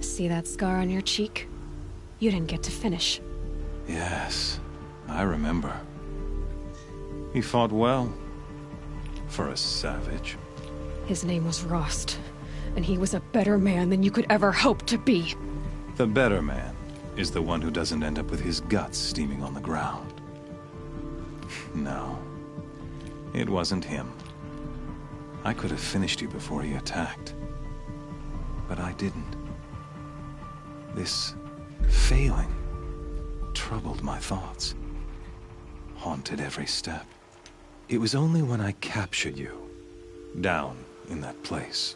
See that scar on your cheek? You didn't get to finish. Yes, I remember. He fought well. For a savage. His name was Rost, and he was a better man than you could ever hope to be. The better man is the one who doesn't end up with his guts steaming on the ground. No, it wasn't him. I could have finished you before he attacked. But I didn't. This failing troubled my thoughts, haunted every step. It was only when I captured you, down in that place,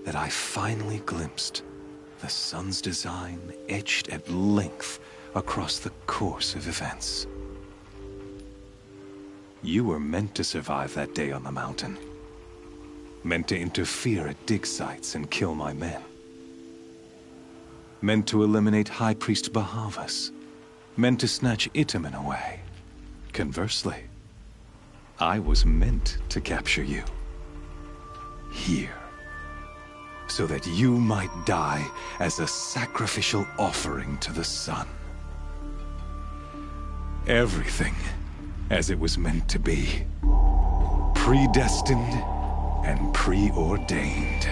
that I finally glimpsed the sun's design etched at length across the course of events. You were meant to survive that day on the mountain. Meant to interfere at dig sites and kill my men. Meant to eliminate High Priest Bahavas. Meant to snatch Itamen away. Conversely, I was meant to capture you. Here. So that you might die as a sacrificial offering to the sun. Everything as it was meant to be. Predestined and preordained.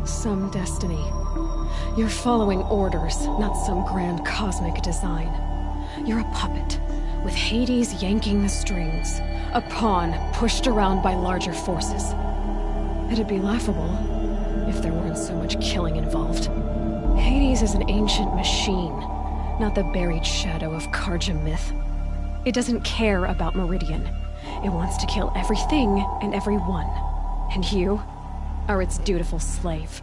Some destiny. You're following orders, not some grand cosmic design. You're a puppet, with Hades yanking the strings, a pawn pushed around by larger forces. It'd be laughable if there weren't so much killing involved. Hades is an ancient machine, not the buried shadow of Karja myth. It doesn't care about Meridian. It wants to kill everything and everyone. And you are its dutiful slave.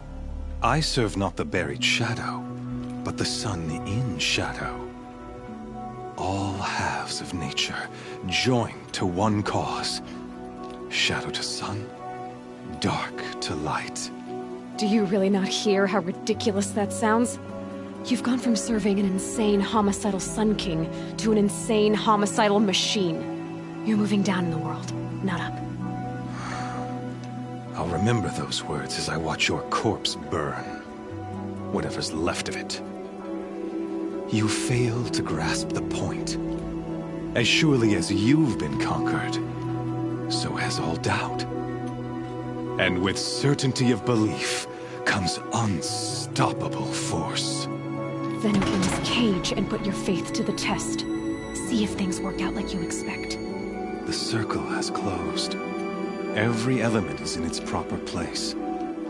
I serve not the buried shadow, but the sun in shadow. All halves of nature joined to one cause. Shadow to sun, dark to light. Do you really not hear how ridiculous that sounds? You've gone from serving an insane homicidal Sun King to an insane homicidal machine. You're moving down in the world, not up. I'll remember those words as I watch your corpse burn. Whatever's left of it. You fail to grasp the point. As surely as you've been conquered, so has all doubt. And with certainty of belief comes unstoppable force. Then open this cage and put your faith to the test. See if things work out like you expect. The circle has closed. Every element is in its proper place,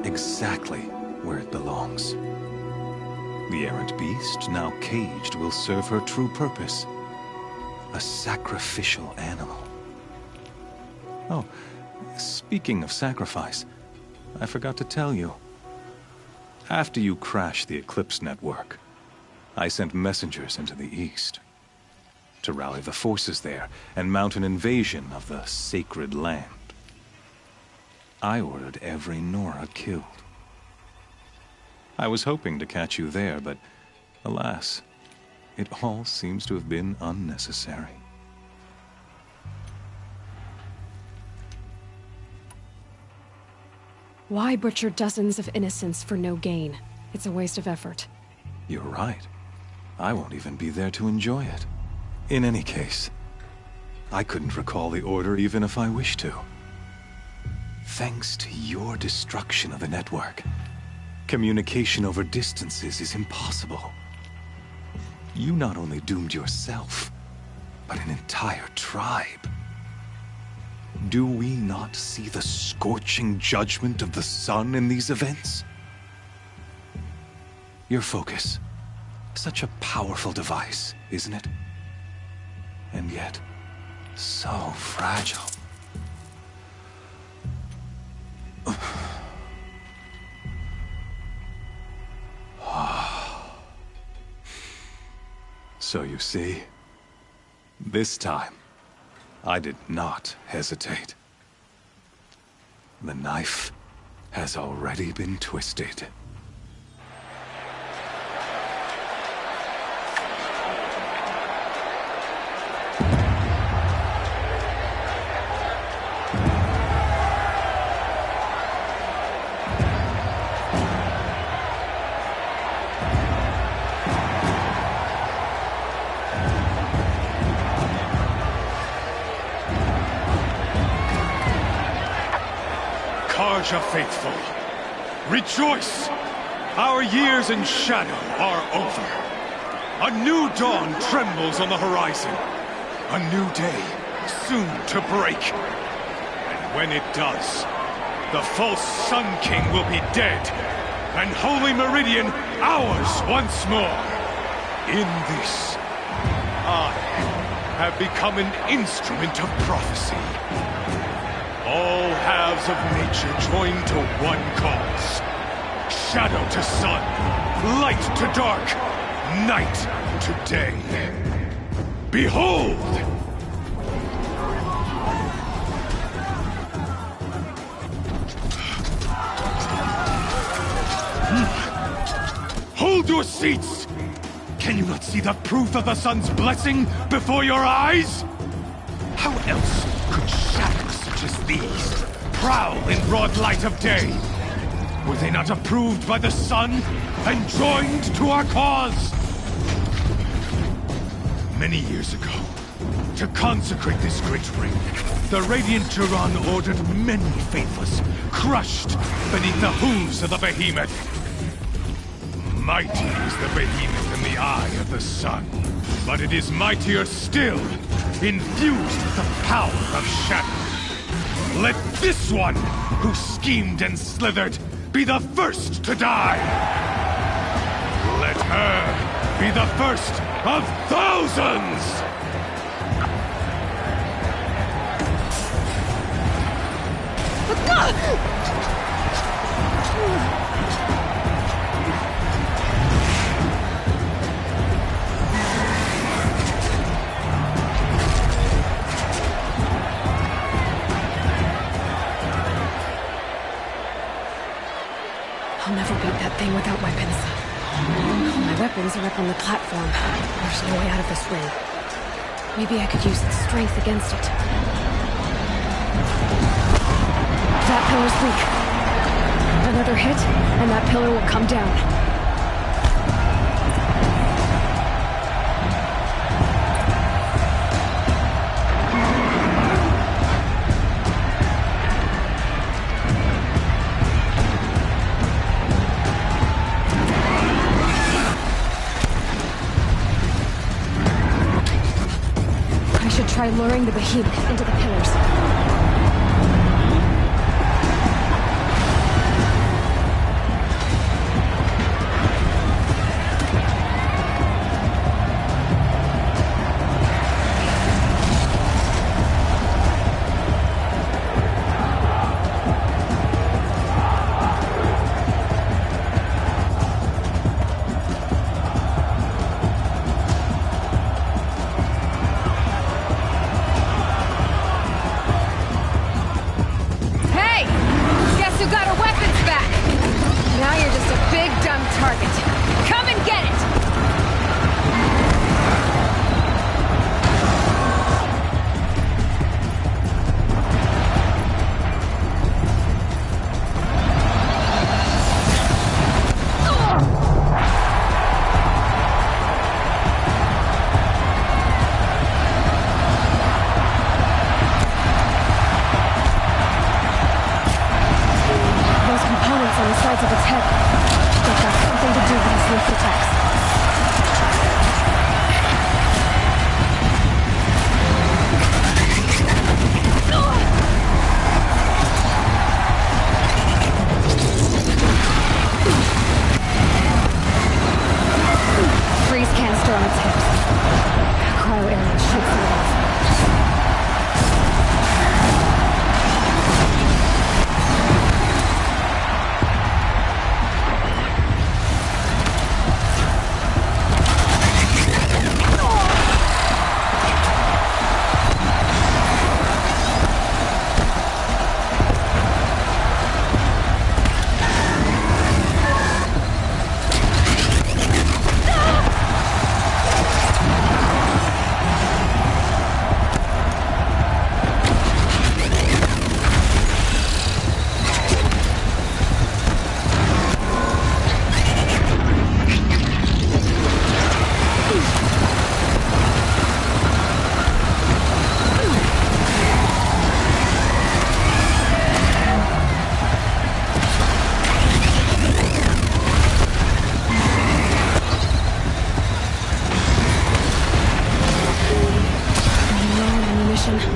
exactly where it belongs. The errant beast, now caged, will serve her true purpose. A sacrificial animal. Oh, speaking of sacrifice, I forgot to tell you. After you crashed the Eclipse network, I sent messengers into the east to rally the forces there and mount an invasion of the sacred land. I ordered every Nora killed. I was hoping to catch you there, but alas, it all seems to have been unnecessary. Why butcher dozens of innocents for no gain? It's a waste of effort. You're right. I won't even be there to enjoy it. In any case, I couldn't recall the order even if I wished to. Thanks to your destruction of the network, communication over distances is impossible. You not only doomed yourself, but an entire tribe. Do we not see the scorching judgment of the sun in these events? Your focus, such a powerful device, isn't it? And yet, so fragile. So you see, this time, I did not hesitate. The knife has already been twisted. Karja faithful, rejoice! Our years in shadow are over. A new dawn trembles on the horizon. A new day soon to break. And when it does, the false Sun King will be dead, and Holy Meridian ours once more. In this, I have become an instrument of prophecy. All halves of nature join to one cause. Shadow to sun, light to dark, night to day. Behold! Hold your seats! Can you not see the proof of the sun's blessing before your eyes? How else could shadows such as these prowl in broad light of day? Were they not approved by the sun and joined to our cause? Many years ago, to consecrate this great ring, the Radiant Turan ordered many faithless, crushed beneath the hooves of the behemoth. Mighty is the behemoth in the eye of the sun, but it is mightier still, infused with the power of shadow. Let this one, who schemed and slithered, be the first to die! Let her be the first of thousands! I'll never beat that thing without weapons. My weapons are up on the platform. There's no way out of this ring. Maybe I could use its strength against it. That pillar's weak. Another hit, and that pillar will come down. Try luring the behemoth into the pillars. direction.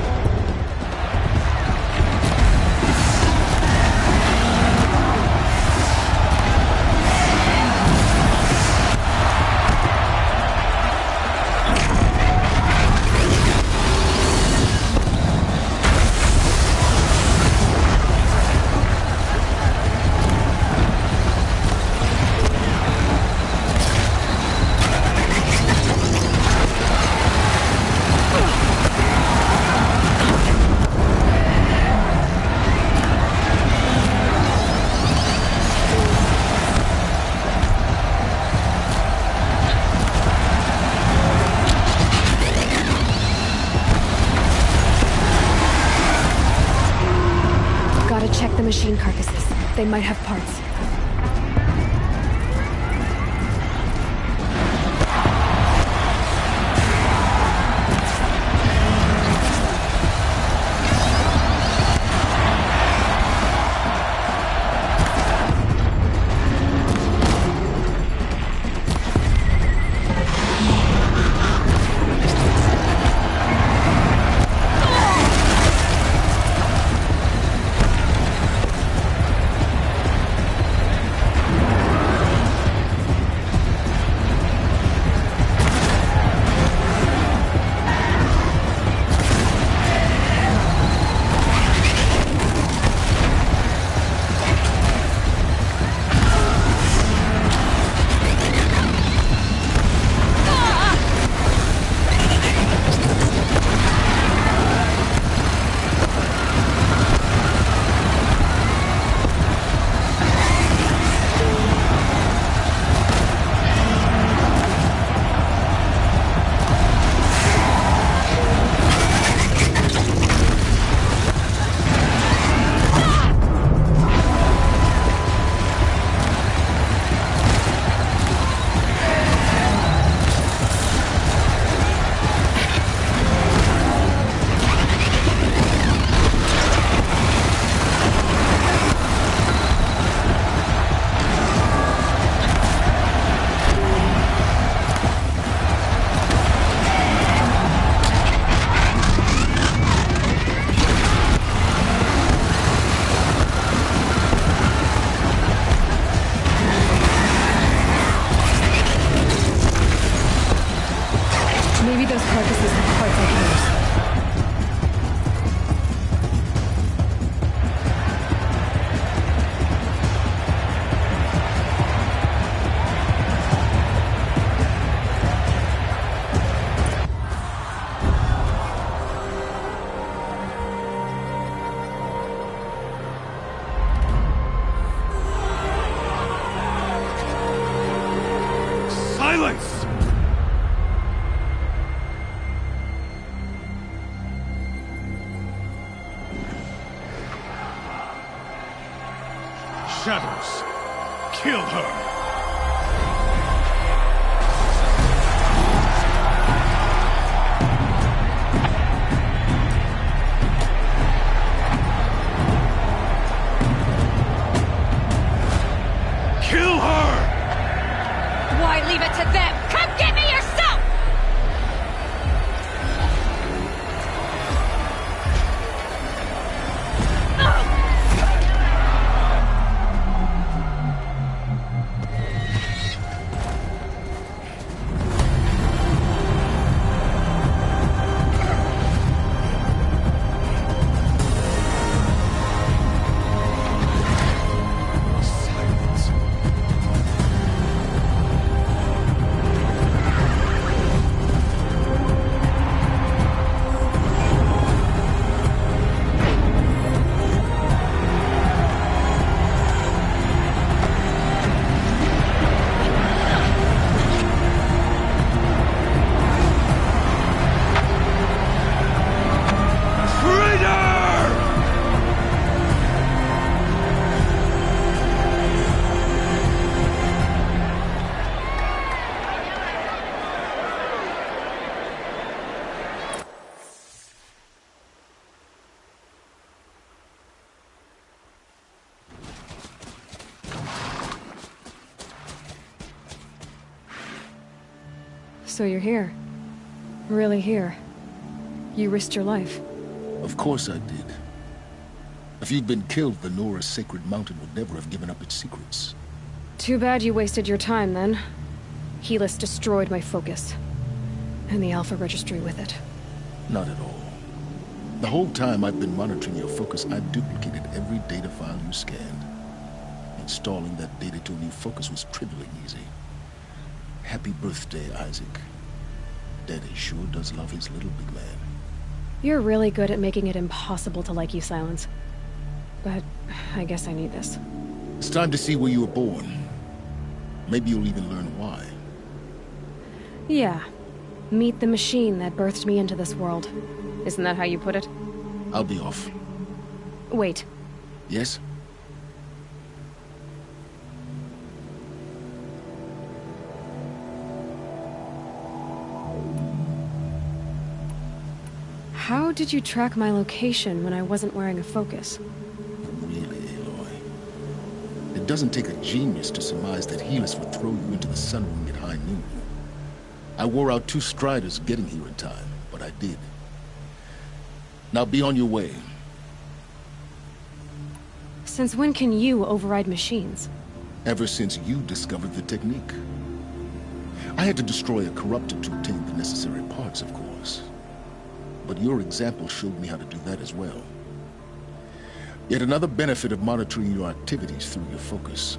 Check the machine carcasses. They might have parts. Maybe those carcasses have parts like yours. Silence! Shadows, kill her! Kill her! Why leave it to them? Come get me yourself! So you're here. Really here. You risked your life. Of course I did. If you'd been killed, the Nora's Sacred Mountain would never have given up its secrets. Too bad you wasted your time, then. Helis destroyed my focus. And the Alpha Registry with it. Not at all. The whole time I've been monitoring your focus, I've duplicated every data file you scanned. Installing that data to a new focus was trivially easy. Happy birthday, Isaac. Daddy sure does love his little big man. You're really good at making it impossible to like you, Silence. But I guess I need this. It's time to see where you were born. Maybe you'll even learn why. Yeah. Meet the machine that birthed me into this world. Isn't that how you put it? I'll be off. Wait. Yes? How did you track my location when I wasn't wearing a focus? Really, Aloy? It doesn't take a genius to surmise that Helis would throw you into the Sun Ring at high noon. I wore out 2 striders getting here in time, but I did. Now be on your way. Since when can you override machines? Ever since you discovered the technique. I had to destroy a corruptor to obtain the necessary parts, of course. But your example showed me how to do that as well. Yet another benefit of monitoring your activities through your focus.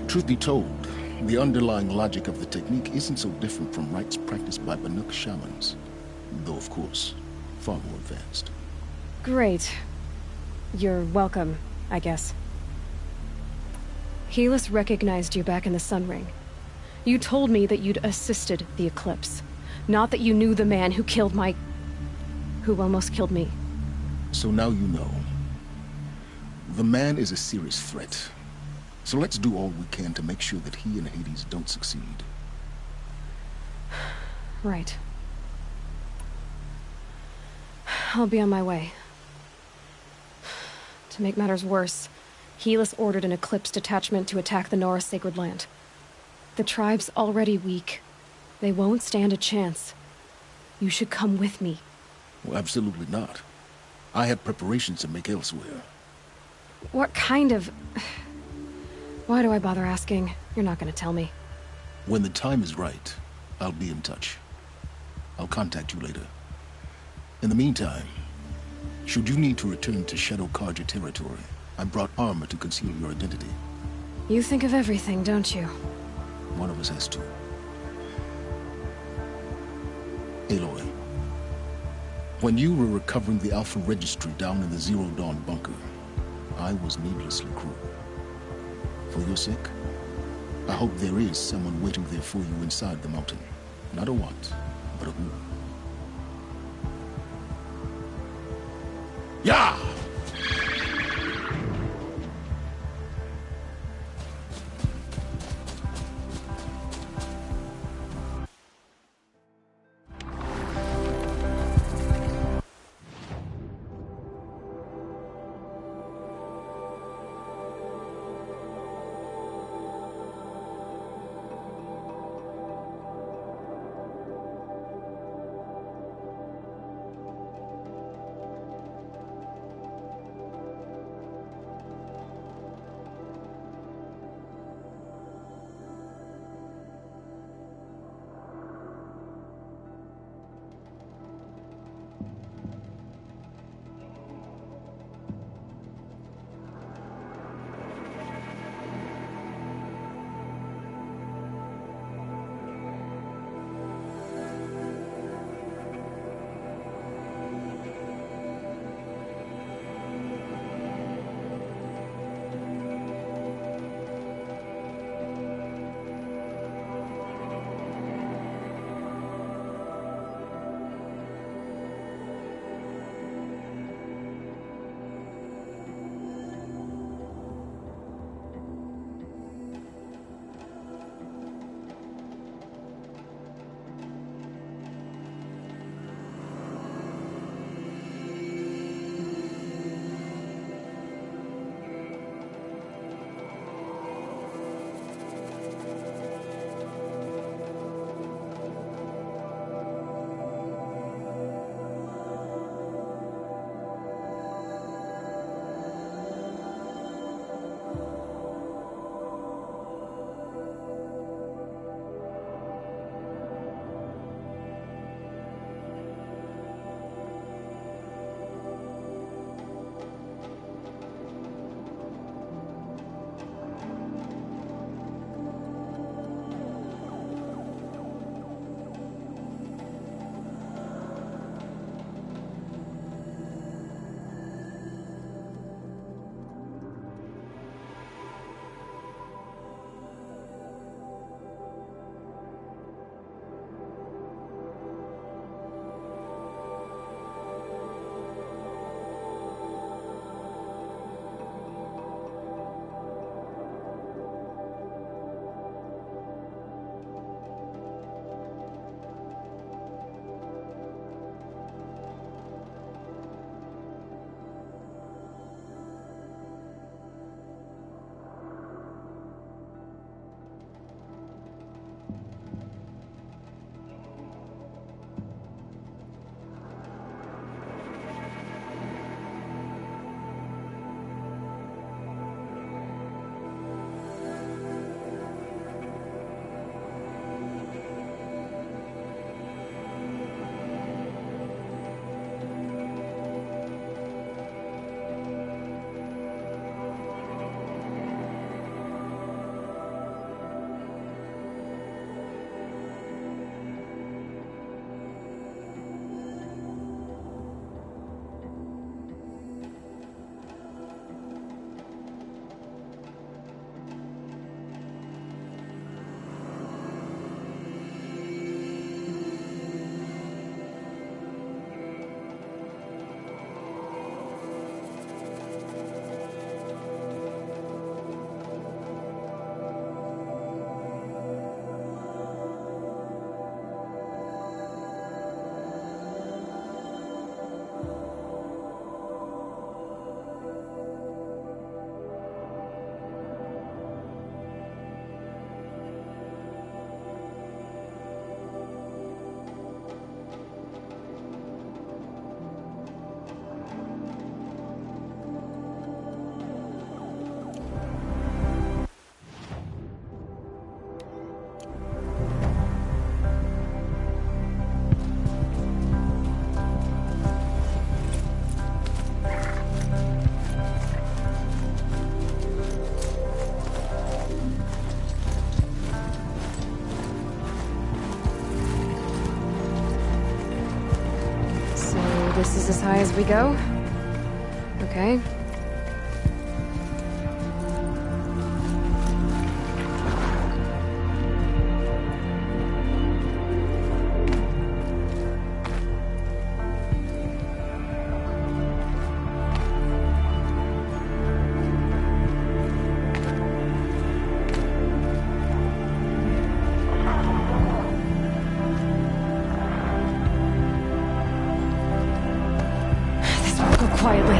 Truth be told, the underlying logic of the technique isn't so different from rites practiced by Banuk shamans. Though, of course, far more advanced. Great. You're welcome, I guess. Helis recognized you back in the Sun Ring. You told me that you'd assisted the Eclipse. Not that you knew the man who killed who almost killed me. So now you know. The man is a serious threat. So let's do all we can to make sure that he and Hades don't succeed. Right. I'll be on my way. To make matters worse, Helis ordered an Eclipse detachment to attack the Nora Sacred Land. The tribe's already weak. They won't stand a chance. You should come with me. Well, absolutely not. I have preparations to make elsewhere. What kind of... Why do I bother asking? You're not gonna tell me. When the time is right, I'll be in touch. I'll contact you later. In the meantime, should you need to return to Shadow Carja territory, I brought armor to conceal your identity. You think of everything, don't you? One of us has to. Aloy, when you were recovering the Alpha Registry down in the Zero Dawn bunker, I was needlessly cruel. For your sake, I hope there is someone waiting there for you inside the mountain. Not a what, but a who. Yeah! This is as high as we go? Okay. Quietly.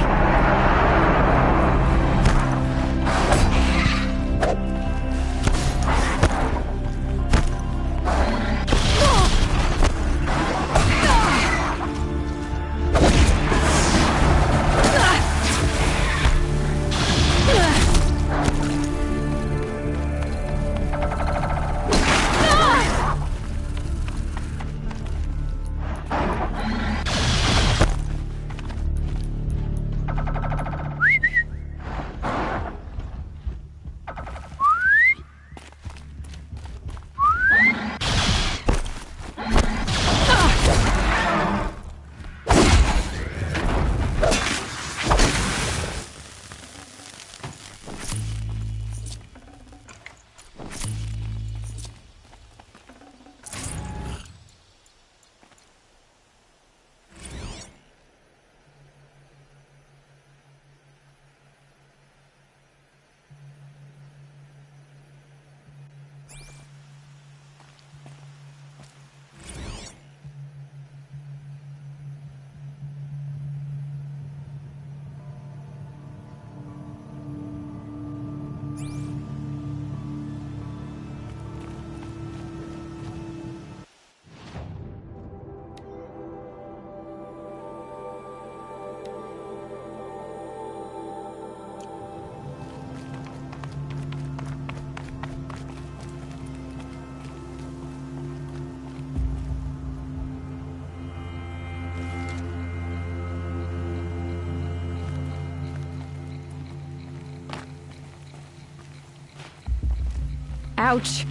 Ouch.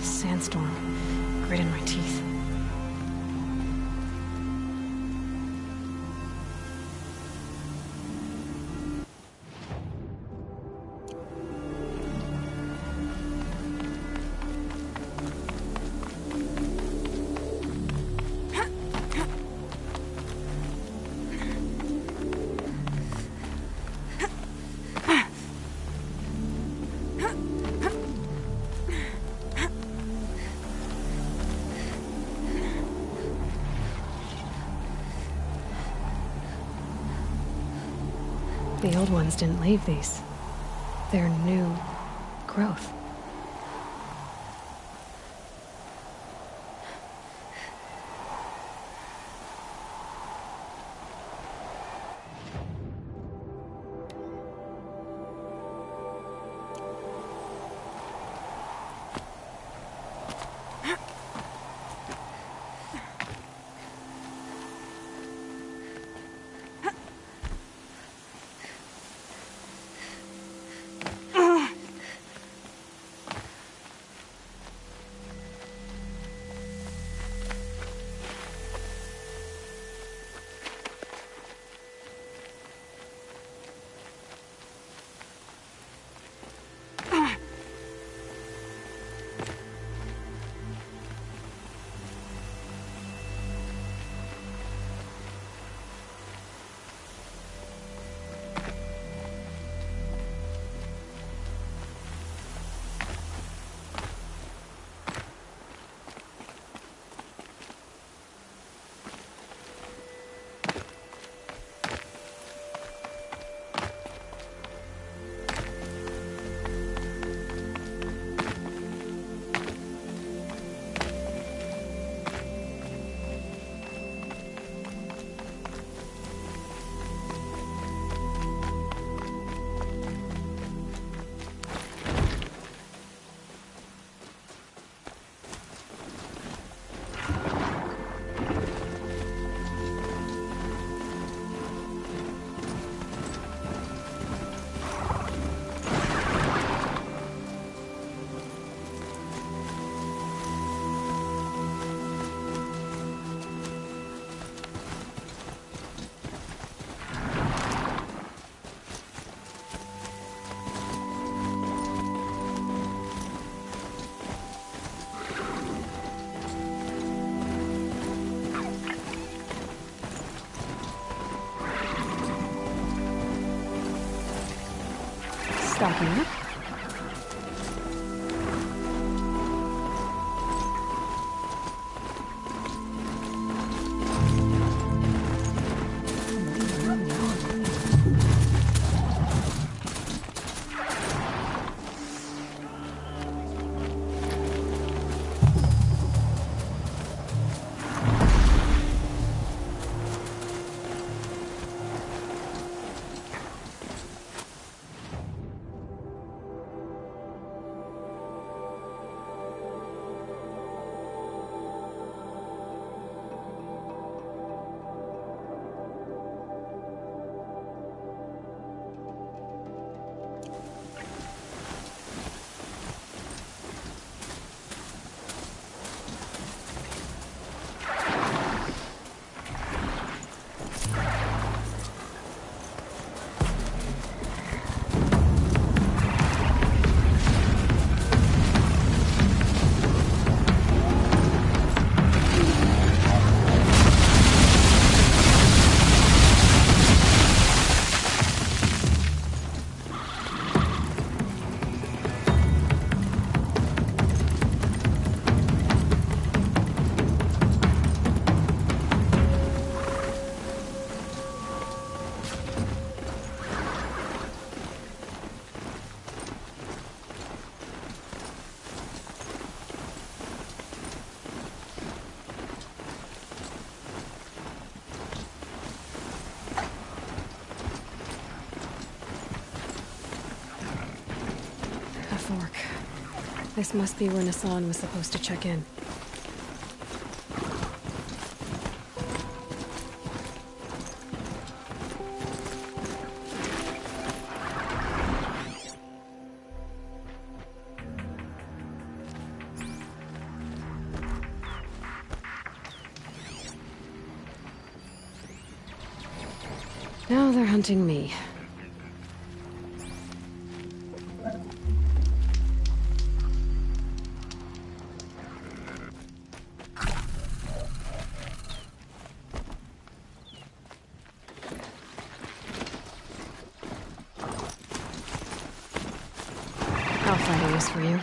Sandstorm. Grit in my teeth. The old ones didn't leave these. They're new growth. stocking up. Fork. This must be where Nassan was supposed to check in. Now they're hunting me. I'll find a use for you.